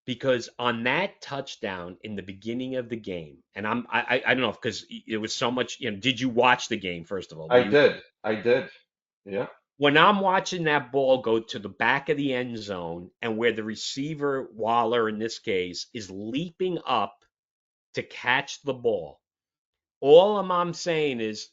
because on that touchdown in the beginning of the game, and I don't know because it was so much. Did you watch the game first of all? Were I you did. I did. Yeah. when I'm watching that ball go to the back of the end zone and where the receiver Waller in this case is leaping up to catch the ball? All I'm saying is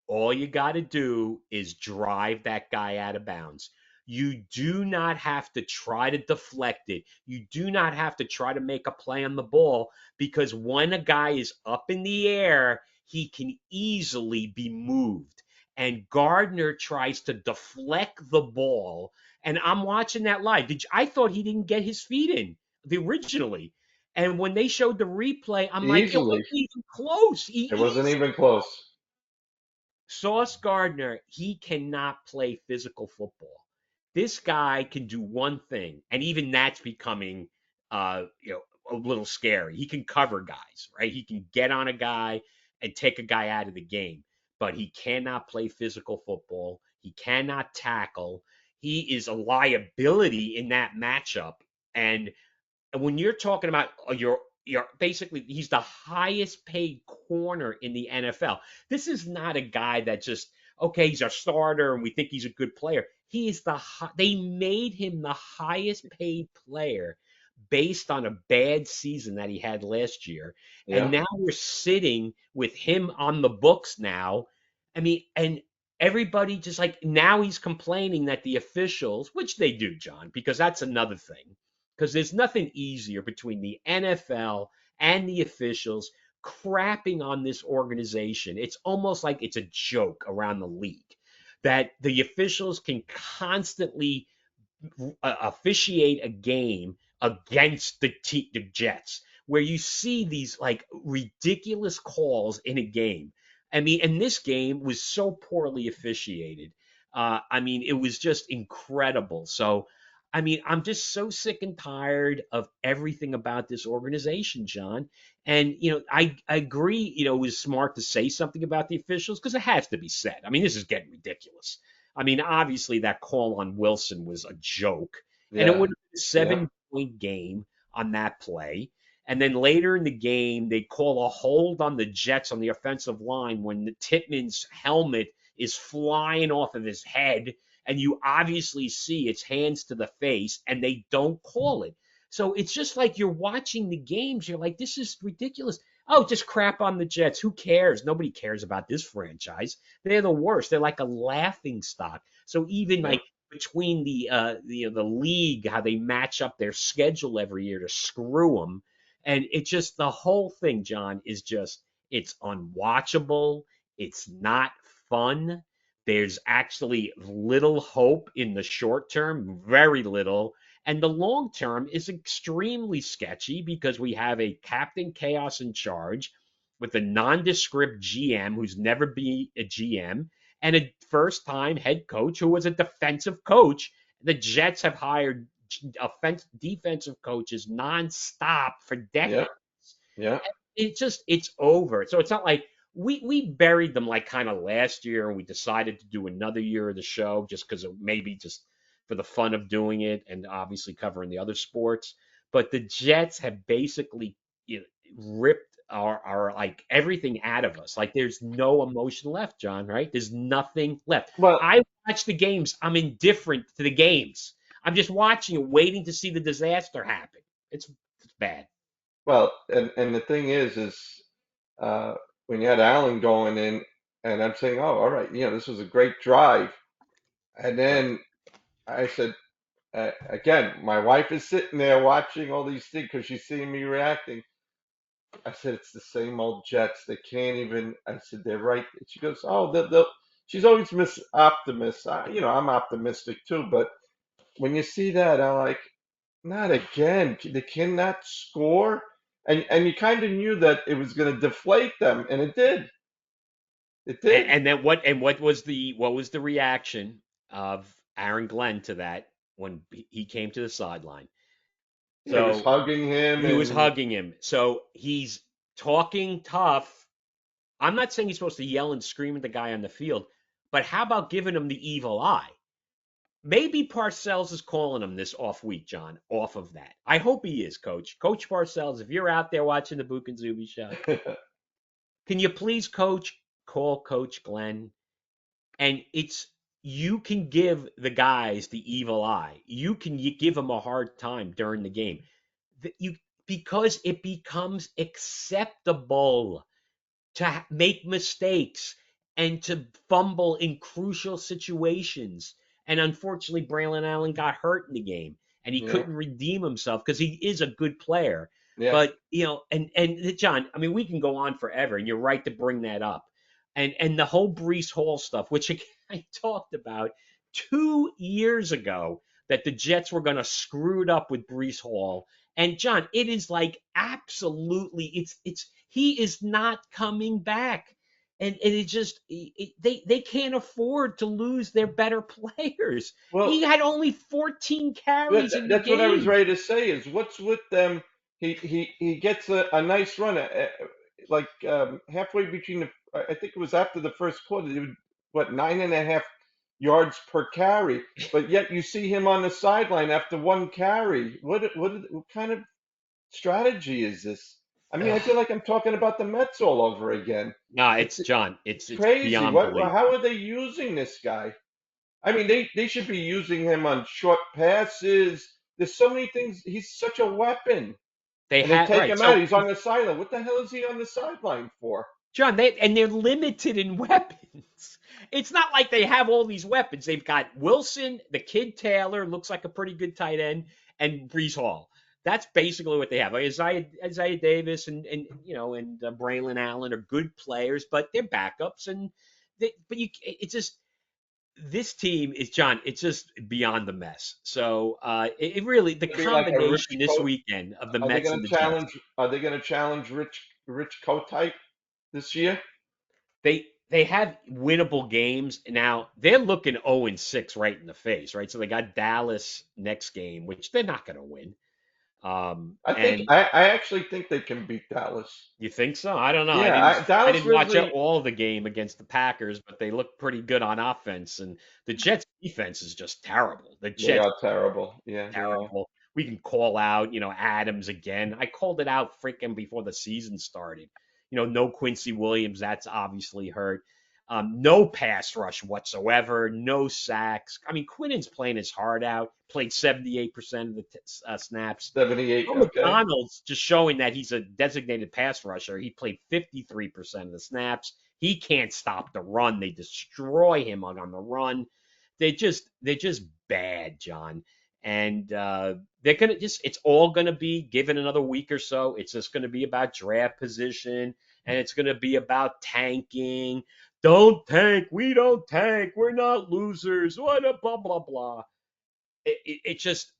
all you got to do is drive that guy out of bounds. You do not have to try to deflect it. You do not have to try to make a play on the ball because when a guy is up in the air, he can easily be moved. And Gardner tries to deflect the ball. And I'm watching that live. I thought he didn't get his feet in originally. And when they showed the replay, I'm like, it Easily. wasn't even close. It wasn't even close. Sauce Gardner, he cannot play physical football. This guy can do one thing, and even that's becoming, a little scary. He can cover guys, right? He can get on a guy and take a guy out of the game, but he cannot play physical football. He cannot tackle. He is a liability in that matchup, and when you're talking about your basically he's the highest paid corner in the NFL. This is not a guy that just okay, he's our starter and we think he's a good player. He is they made him the highest paid player based on a bad season that he had last year. And Yeah. now we're sitting with him on the books now. I mean, and everybody just like now he's complaining that the officials, which they do, John, because that's another thing because there's nothing easier between the NFL and the officials crapping on this organization. It's almost like it's a joke around the league that the officials can constantly officiate a game against the Jets, where you see these like ridiculous calls in a game. I mean, and this game was so poorly officiated. I mean, it was just incredible. So, I mean, I'm just so sick and tired of everything about this organization, John. And I agree. It was smart to say something about the officials because it has to be said. I mean, this is getting ridiculous. I mean, obviously that call on Wilson was a joke, and it Yeah. would have been a Yeah. seven-point game on that play. And then later in the game, they call a hold on the Jets on the offensive line when the Titman's helmet is flying off of his head, and you obviously see it's hands to the face, and they don't call it. So it's just like you're watching the games. You're like, this is ridiculous. Oh, just crap on the Jets. Who cares? Nobody cares about this franchise. They're the worst. They're like a laughing stock. So even Yeah. like between the league, how they match up their schedule every year to screw them, and it's just the whole thing, John, is just it's unwatchable. It's not fun. There's actually little hope in the short term, very little. And the long term is extremely sketchy because we have a Captain Chaos in charge with a nondescript GM who's never been a GM and a first time head coach who was a defensive coach. The Jets have hired defensive coaches nonstop for Yeah. decades. Yeah. It's over. So it's not like we buried them like kind of last year and we decided to do another year of the show just because maybe just for the fun of doing it and obviously covering the other sports. But the Jets have basically ripped our like everything out of us. Like there's no emotion left, John, right? There's nothing left. Well, I watch the games. I'm indifferent to the games. I'm just watching it, waiting to see the disaster happen. It's bad. well, and the thing is, uh, when you had Allen going in, and I'm saying, oh, all right, this was a great drive. And Right. then I said, again, my wife is sitting there watching all these things because she's seeing me reacting. I said, it's the same old Jets. They can't even. I said, they're right. She goes, oh, she's always miss optimist. I'm optimistic too, but when you see that, I'm like, not again. They cannot score, and you kind of knew that it was going to deflate them, and it did. It did. And then what was the reaction of Aaron Glenn to that when he came to the sideline? He was So hugging him, he was and hugging him. So he's talking tough. I'm not saying he's supposed to yell and scream at the guy on the field, but how about giving him the evil eye? Maybe Parcells is calling him this off week, John, off of that. I hope he is, Coach. Coach Parcells, if you're out there watching the Bouk and Zoobie show, can you please, Coach, call Coach Glenn? And you can give the guys the evil eye. You give them a hard time during the game. You because it becomes acceptable to make mistakes and to fumble in crucial situations. And unfortunately, Braylon Allen got hurt in the game and he yeah, couldn't redeem himself because he is a good player. yeah. But and John, I mean, we can go on forever, and you're right to bring that up. And the whole Brees Hall stuff, which I talked about 2 years ago, that the Jets were going to screw it up with Brees Hall. And John, it is like absolutely, it's he is not coming back. And it just they can't afford to lose their better players. Well, He had only 14 carries in the that's what I was game. ready to say. Is what's with them? He gets a nice run, like halfway between the. I think it was after the first quarter. It was, what, 9.5 yards per carry, but yet you see him on the sideline after one carry. What kind of strategy is this? I mean, I feel Ugh. like I'm talking about the Mets all over again. Nah, It's it's John. It's crazy. beyond What? belief. How are they using this guy? I mean, they should be using him on short passes. There's so many things. He's such a weapon, They and they have take right. him out. So He's on the sideline. What the hell is he on the sideline for? John, they're limited in weapons. It's not like they have all these weapons. They've got Wilson, the kid Taylor, looks like a pretty good tight end, and Brees Hall. That's basically what they have. Like Isaiah Davis and Braylon Allen are good players, but they're backups. It's just this team is John. It's just beyond the mess. So it really the Be like a rich combination this coat. weekend of the Are they Mets going and to the Jets. challenge? Are they going to challenge Rich Kotite this year? They have winnable games now. They're looking 0-6 right in the face, right? So they got Dallas next game, which they're not going to win. I think And I actually think they can beat Dallas. you think so? I don't know. I Yeah, didn't I Dallas didn't watch really. all the game against the Packers, but they look pretty good on offense. And the Jets defense is just terrible. The They Jets are terrible. Yeah, they are. terrible. We can call out, Adams again. I called it out freaking before the season started. No Quincy Williams, that's obviously hurt. No pass rush whatsoever, no sacks. I mean, Quinnen's playing his heart out, played 78% of the snaps. 78. Joe Okay. McDonald's just showing that he's a designated pass rusher. He played 53% of the snaps. He can't stop the run. They destroy him on the run. They're just bad, John. And they're gonna just it's all gonna be given another week or so. It's just gonna be about draft position and it's gonna be about tanking. Don't tank. We don't tank. We're not losers. What a blah blah blah. It just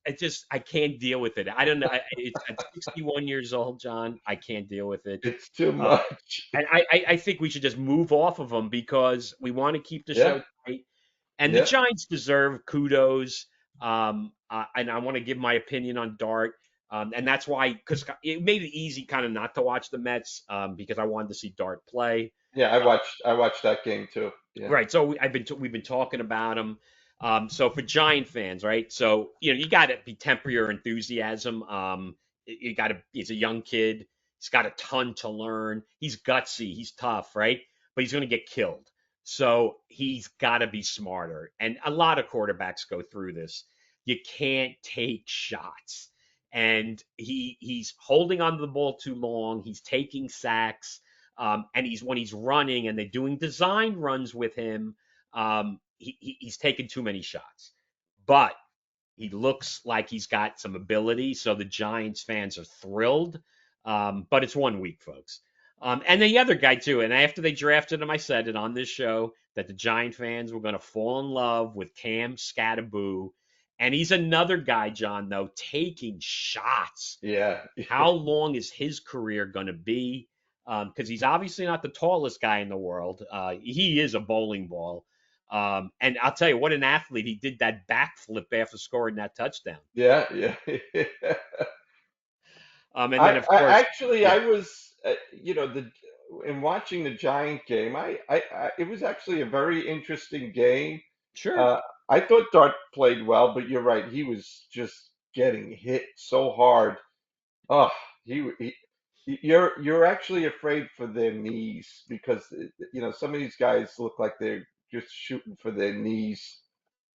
I can't deal with it. I don't know. It's at 61 years old, John. I can't deal with it. It's too Uh, much. and I think we should just move off of them because we want to keep the Yeah, show tight. And the yeah. Giants deserve kudos. And I want to give my opinion on Dart. And that's why, because it made it easy kind of not to watch the Mets because I wanted to see Dart play. Yeah, I watched that game too. Yeah. Right. So we've been talking about him. So for Giant fans, right? So you got to be temper your enthusiasm. You got to. He's a young kid. He's got a ton to learn. He's gutsy. He's tough, right? But he's going to get killed. So he's got to be smarter. And a lot of quarterbacks go through this. You can't take shots. And he's holding on to the ball too long. He's taking sacks. And when he's running and they're doing design runs with him, he's taking too many shots. But he looks like he's got some ability, so the Giants fans are thrilled. But it's 1 week, folks. And the other guy too. And after they drafted him, I said it on this show that the Giant fans were going to fall in love with Cam Skattebo. And he's another guy, John, though, taking shots. Yeah. How long is his career going to be? Because he's obviously not the tallest guy in the world. He is a bowling ball. And I'll tell you, what an athlete. He did that backflip after scoring that touchdown. Yeah. Yeah. And then, of course, I yeah, was, the in watching the Giant game, it was actually a very interesting game. sure. Uh, I thought Dart played well, but you're right. He was just getting hit so hard. Oh, he you're actually afraid for their knees because some of these guys look like they're just shooting for their knees.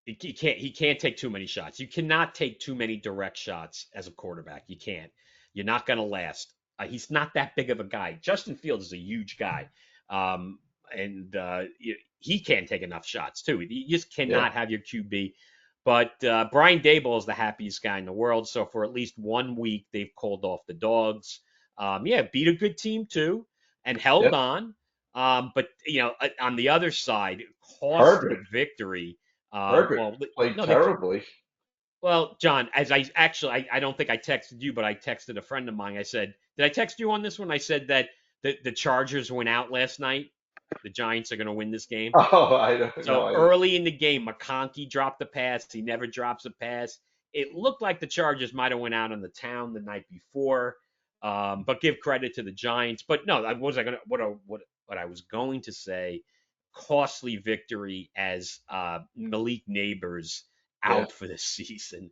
He can't take too many shots. You cannot take too many direct shots as a quarterback. You can't. You're not going to last. He's not that big of a guy. Justin Fields is a huge guy, and he can't take enough shots too. You just Yeah, cannot have your QB. But Brian Daboll is the happiest guy in the world. So for at least 1 week, they've called off the dogs. Yeah, beat a good team too, and held yeah. on. But on the other side, costly Herbert victory. Herbert Well, played no, terribly. well, John, as I don't think I texted you, but I texted a friend of mine. I said, did I text you on this one? I said that the Chargers went out last night. The Giants are going to win this game. Oh, I don't know. So early in the game, McConkey dropped the pass. He never drops a pass. It looked like the Chargers might have went out on the town the night before, but give credit to the Giants. But no, what was I going to what I was going to say? Costly victory as Malik Neighbors Yeah, out for the season.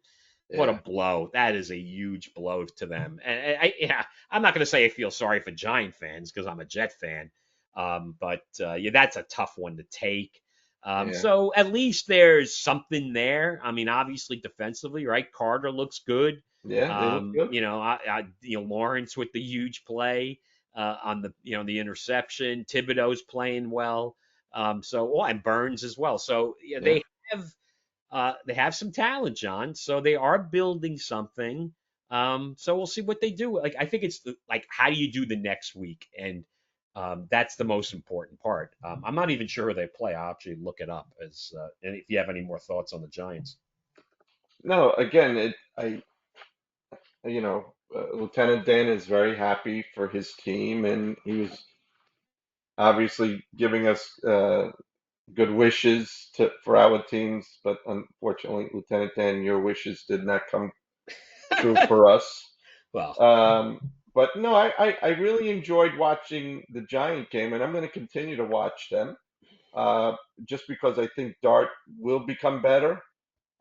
What a yeah, blow! That is a huge blow to them. And yeah, I'm not going to say I feel sorry for Giant fans because I'm a Jet fan. But yeah, that's a tough one to take. yeah, So at least there's something there. I mean, obviously defensively, right? Carter looks good. yeah. They look good. Lawrence with the huge play on the interception. Thibodeau's playing well. And Burns as well. So yeah, Yeah. they have some talent, John. So they are building something. So we'll see what they do. Like I think it's like how do you do the next week, and that's the most important part. I'm not even sure who they play. I'll actually look it up. And if you have any more thoughts on the Giants, No, again, Lieutenant Dan is very happy for his team, and he was obviously giving us good wishes for our teams. But unfortunately, Lieutenant Dan, your wishes did not come true for us. well, But no, I really enjoyed watching the Giant game, and I'm going to continue to watch them just because I think Dart will become better.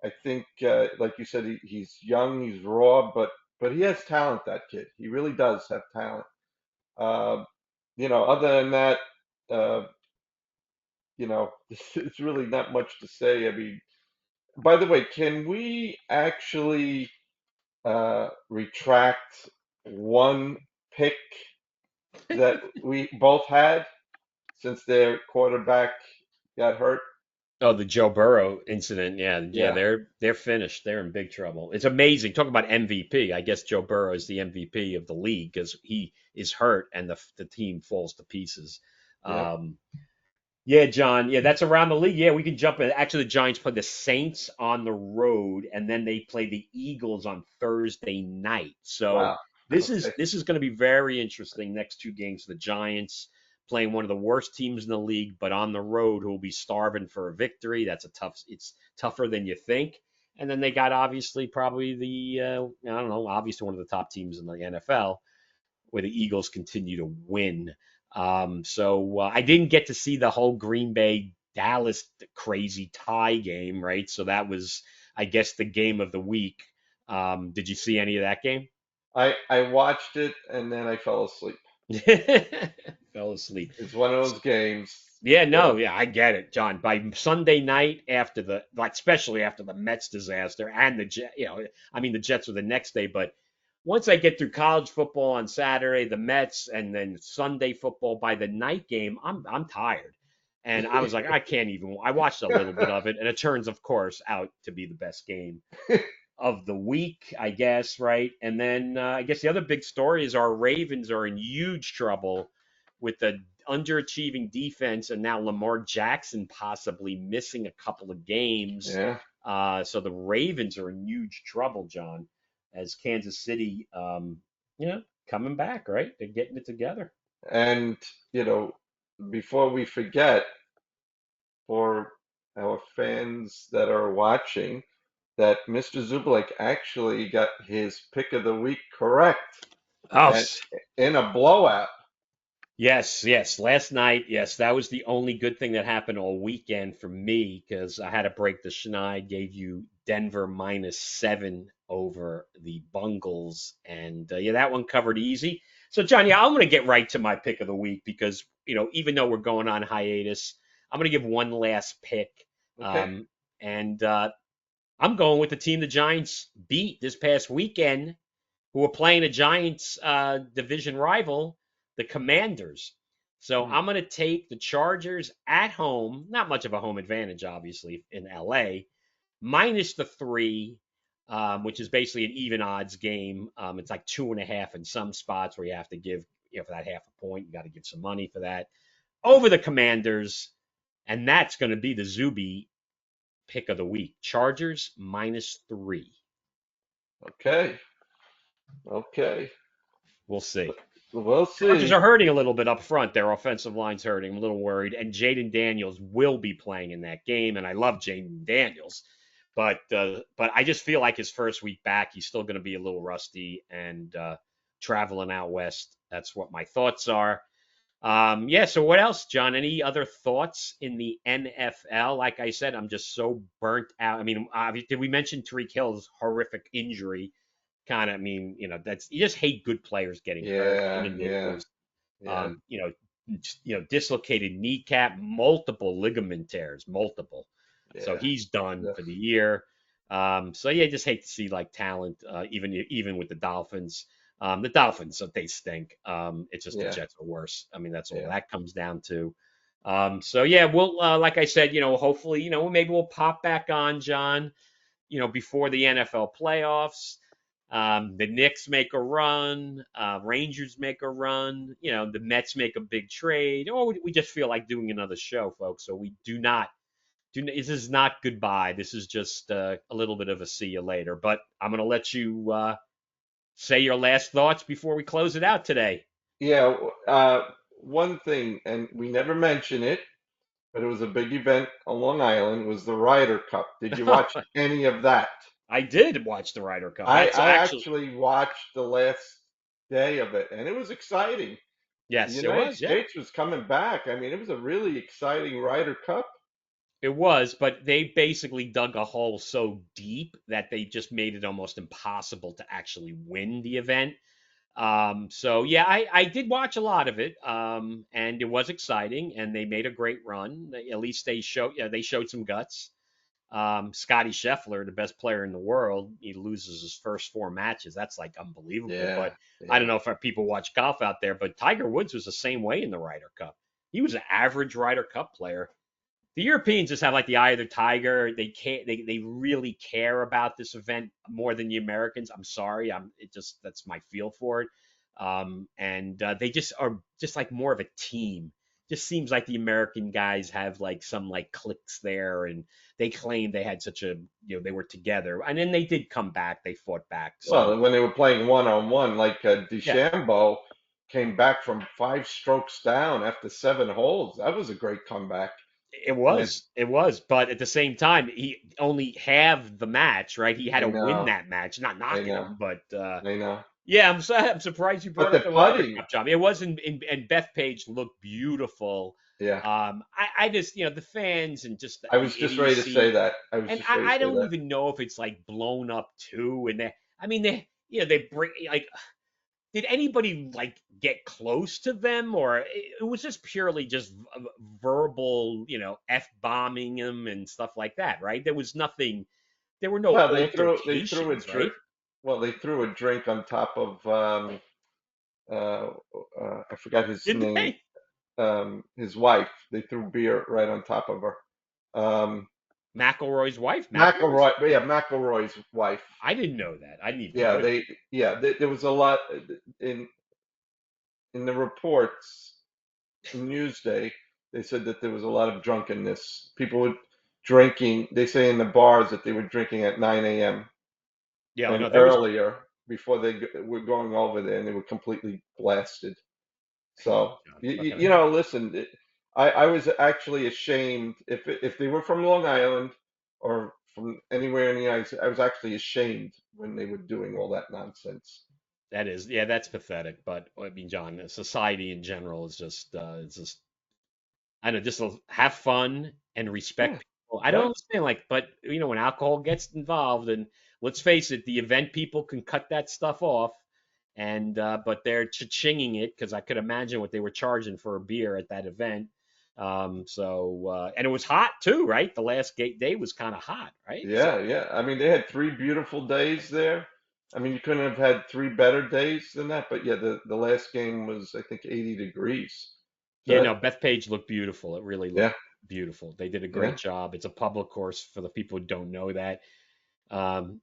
I think, like you said, he's young, he's raw, but he has talent. That kid, he really does have talent. Uh, other than that, uh, it's really not much to say. I mean, by the way, can we actually retract one pick that we both had since their quarterback got hurt? oh, the Joe Burrow incident, yeah, yeah, Yeah, they're finished. They're in big trouble. It's amazing. Talk about MVP. I guess Joe Burrow is the MVP of the league because he is hurt and the team falls to pieces. yeah. Um, Yeah, John. Yeah, that's around the league. Yeah, we can jump in. Actually, the Giants play the Saints on the road, and then they play the Eagles on Thursday night. So Wow. this Okay. is this is going to be very interesting. Next two games, the Giants playing one of the worst teams in the league, but on the road, who will be starving for a victory. It's tougher than you think. And then they got obviously probably I don't know, obviously one of the top teams in the NFL where the Eagles continue to win. So I didn't get to see the whole Green Bay Dallas crazy tie game, right? So that was, I guess, the game of the week. Did you see any of that game? I watched it and then I fell asleep. Fell asleep. It's one of those games. Yeah, Uh, no, yeah, I get it, John. By Sunday night, after especially after the Mets disaster and I mean, the Jets were the next day, but once I get through college football on Saturday, the Mets, and then Sunday football by the night game, I'm tired. And I was like, I can't even. I watched a little bit of it, and it turns, of course, out to be the best game of the week, I guess, right? And then I guess the other big story is our Ravens are in huge trouble with the underachieving defense, and now Lamar Jackson possibly missing a couple of games. Yeah. So the Ravens are in huge trouble, John, as Kansas City, coming back, right? They're getting it together. And, you know, before we forget, for our fans that are watching, that Mr. Zubulake actually got his pick of the week correct Oh, and in a blowout. yes, yes. Last night, yes, that was the only good thing that happened all weekend for me because I had to break the schneid. Gave you Denver -7 over the Bungles, and yeah, that one covered easy. So, John, yeah, I'm going to get right to my pick of the week because even though we're going on hiatus, I'm going to give one last pick, Okay. and I'm going with the team the Giants beat this past weekend, who are playing a Giants division rival, the Commanders. So Hmm. I'm going to take the Chargers at home. Not much of a home advantage, obviously, in LA, minus the 3, which is basically an even odds game. It's like 2.5 in some spots where you have to give, for that half a point, you got to give some money for that. Over the Commanders, and that's going to be the Zuby pick of the week. Chargers -3. Okay. Okay. We'll see. We'll Chargers see. are hurting a little bit up front. Their offensive line's hurting. I'm a little worried. And Jaden Daniels will be playing in that game, and I love Jaden Daniels, but I just feel like his first week back, he's still going to be a little rusty and traveling out west. That's what my thoughts are. Yeah. So what else, John? Any other thoughts in the NFL? Like I said, I'm just so burnt out. I mean, did we mention Tariq Hill's horrific injury? Kind of, I mean, that's you just hate good players getting hurt. Him Yeah. and Yeah. Nibbles, Yeah. dislocated kneecap, multiple ligament tears, multiple. So Yeah. he's done Yeah. for the year. So yeah, just hate to see like talent, even with the Dolphins. The Dolphins, so they stink. It's just the Yeah. Jets are worse. I mean, that's all Yeah. that comes down to. So yeah, we'll like I said, hopefully, maybe we'll pop back on, John, before the NFL playoffs. The Knicks make a run, Rangers make a run, the Mets make a big trade, or we just feel like doing another show, folks. So we do not do. This is not goodbye. This is just a little bit of a see you later. But I'm gonna let you say your last thoughts before we close it out today. Yeah. One thing, and we never mention it, but it was a big event on Long Island, was the Ryder Cup. Did you watch any of that? I did watch the Ryder Cup. I, That's I actually actually watched the last day of it, and it was exciting. The yes, it United was. Yeah. States was coming back. I mean, it was a really exciting Ryder Cup. It was, but they basically dug a hole so deep that they just made it almost impossible to actually win the event. So yeah, I did watch a lot of it, and it was exciting, and they made a great run. At least they showed some guts. Scotty Scheffler, the best player in the world, he loses his first 4 matches. That's like unbelievable. Yeah, But I don't yeah, know if people watch golf out there, but Tiger Woods was the same way in the Ryder Cup. He was an average Ryder Cup player. The Europeans just have like the eye of the tiger. They really care about this event more than the Americans. I'm sorry. That's my feel for it. And they just are just like more of a team. Just seems like the American guys have like some like cliques there, and they claim they had such a they were together, and then they did come back. They fought back. well, So when they were playing one on one, like yeah, DeChambeau came back from 5 strokes down after 7 holes. That was a great comeback. And it was, but at the same time, he only halved the match, right? He had I to win know, that match, not I knocking know, him, but I know. yeah, I'm surprised you But brought the up the Ryder putting, Cup, John. It wasn't, and Beth Page looked beautiful. yeah, I just, the fans and just I was the just ready to say idiocy, that. I was and just ready to I say don't that. even know if it's like blown up too. And I mean, they bring like, did anybody like get close to them, or it was just purely just verbal, f bombing them and stuff like that, right? There was nothing. There were no Well, they threw a altercations, drink. right? well, they threw a drink on top of uh, I forgot his Did name, they? his wife. They threw beer right on top of her. Um, McElroy's wife, McElroy's? McElroy, yeah, McElroy's wife. I didn't know that. I didn't even Yeah, notice. there was a lot in in the reports in Newsday. They said that there was a lot of drunkenness. People were drinking. They say in the bars that they were drinking at 9 a.m. Yeah, and no, there was. earlier before were going over there, and they were completely blasted. So John, fucking you hell. know, listen, I was actually ashamed if they were from Long Island or from anywhere in the United States. I was actually ashamed when they were doing all that nonsense. That is, yeah, that's pathetic. But I mean, John, society in general is just, it's just, I don't know, just have fun and Yeah, respect people. I don't right. understand, like, but when alcohol gets involved, and let's face it, the event people can cut that stuff off, and but they're chinging it because I could imagine what they were charging for a beer at that event. And it was hot too, right? The last gate day was kind of hot, right? So Yeah, yeah. I mean, they had 3 beautiful days there. I mean, you couldn't have had 3 better days than that. But yeah, the last game was, I think, 80 degrees. So yeah, no, Bethpage looked beautiful. It really yeah, looked beautiful. They did a yeah. great job. It's a public course for the people who don't know that.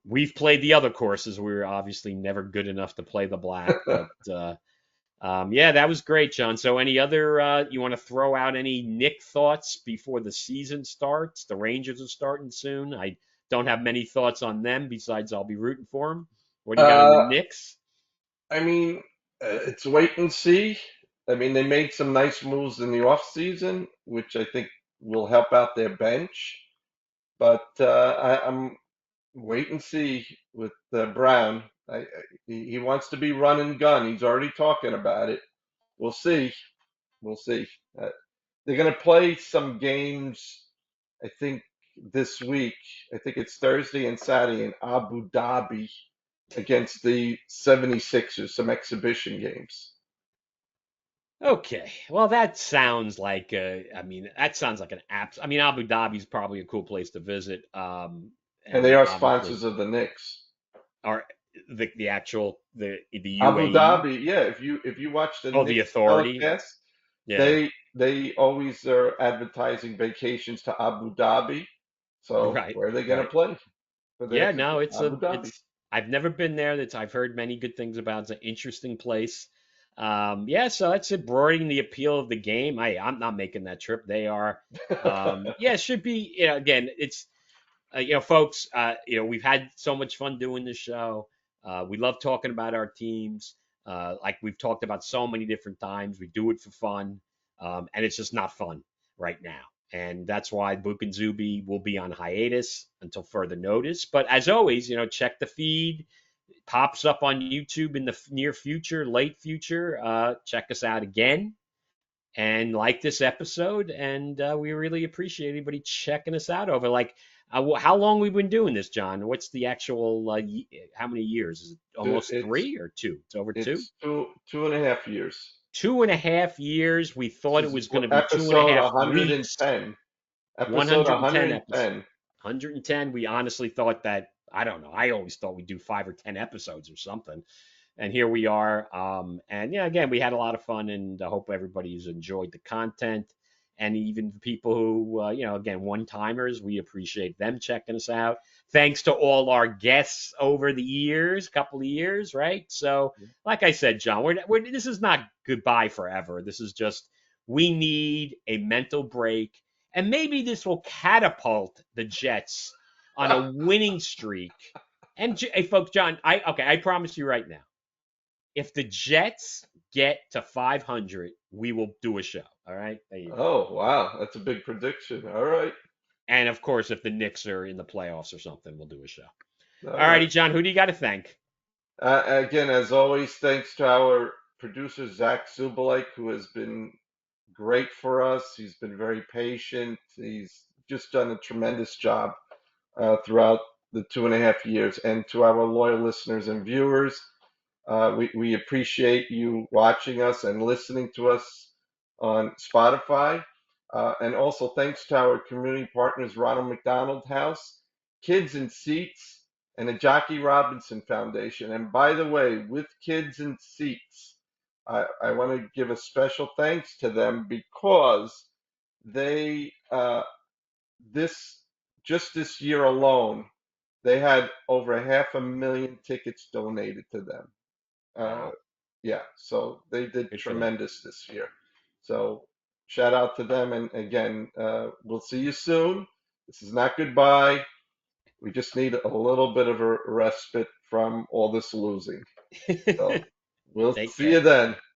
We've played the other courses. We were obviously never good enough to play the black, but yeah, that was great, John. So, any other you want to throw out any Nick thoughts before the season starts? The Rangers are starting soon. I don't have many thoughts on them besides I'll be rooting for them. What do you got on the Uh, Knicks? I mean, it's wait and see. I mean, they made some nice moves in the off season, which I think will help out their bench. But I'm wait and see with Brown. He wants to be run and gun. He's already talking about it. We'll see. We'll see. Uh, they're going to play some games, I think, this week. I think it's Thursday and Saturday in Abu Dhabi against the 76ers, some exhibition games. Okay, well, that sounds like I mean, that sounds like an app. I mean, Abu Dhabi is probably a cool place to visit. And they And are obviously, sponsors of the Knicks. are the actual the Abu UAE. Dhabi, yeah. If you watch the Oh, the Knicks authority. telecast, Yeah, they always are advertising vacations to Abu Dhabi. So right, where are they going to right. play for the Yeah, no, Abu Dhabi? it's I've never been there. That's I've heard many good things about. It's an interesting place. Yeah, so that's it. Broadening the appeal of the game. I'm not making that trip. They are. Yeah, it should be. Again, it's folks. We've had so much fun doing this show. We love talking about our teams. Like we've talked about so many different times. We do it for fun, and it's just not fun right now. And that's why Bouk and Zuby will be on hiatus until further notice. But as always, check the feed. It pops up on YouTube in the near future, late future. Check us out again and like this episode. And we really appreciate anybody checking us out over like how long we've been doing this, John. What's the actual how many years? Is it almost It's three or two? It's over two. it's two and a half years. 2.5 years. We thought This it is was going to be two and a episode half weeks. 110. Episode 110 episodes. 110. 110. We honestly thought that, I don't know. I always thought we'd do 5 or 10 episodes or something. And here we are. And yeah, again, we had a lot of fun, and I hope everybody's enjoyed the content. And even the people who, again, one timers, we appreciate them checking us out. Thanks to all our guests over the years, couple of years, right? So, like I said, John, this is not goodbye forever. This is just, we need a mental break, and maybe this will catapult the Jets on a winning streak. And hey, folks, John, I promise you right now, if the Jets get to 500, we will do a show. All right, there you go. Oh, wow. That's a big prediction. All right. And of course, if the Knicks are in the playoffs or something, we'll do a show. All All righty, right. John, who do you got to thank? Again, as always, thanks to our producer, Zach Zubulake, who has been great for us. He's been very patient. He's just done a tremendous job throughout the 2.5 years. And to our loyal listeners and viewers, we appreciate you watching us and listening to us on Spotify. And also thanks to our community partners, Ronald McDonald House, Kids in Seats, and the Jackie Robinson Foundation. And by the way, with kids in seats, I want to give a special thanks to them because they this just this year alone, they had over 500,000 tickets donated to them. Uh, Wow. yeah, so they did Good for them. tremendous this year. So shout out to them. And again, we'll see you soon. This is not goodbye. We just need a little bit of a respite from all this losing. So we'll Take see you care. then.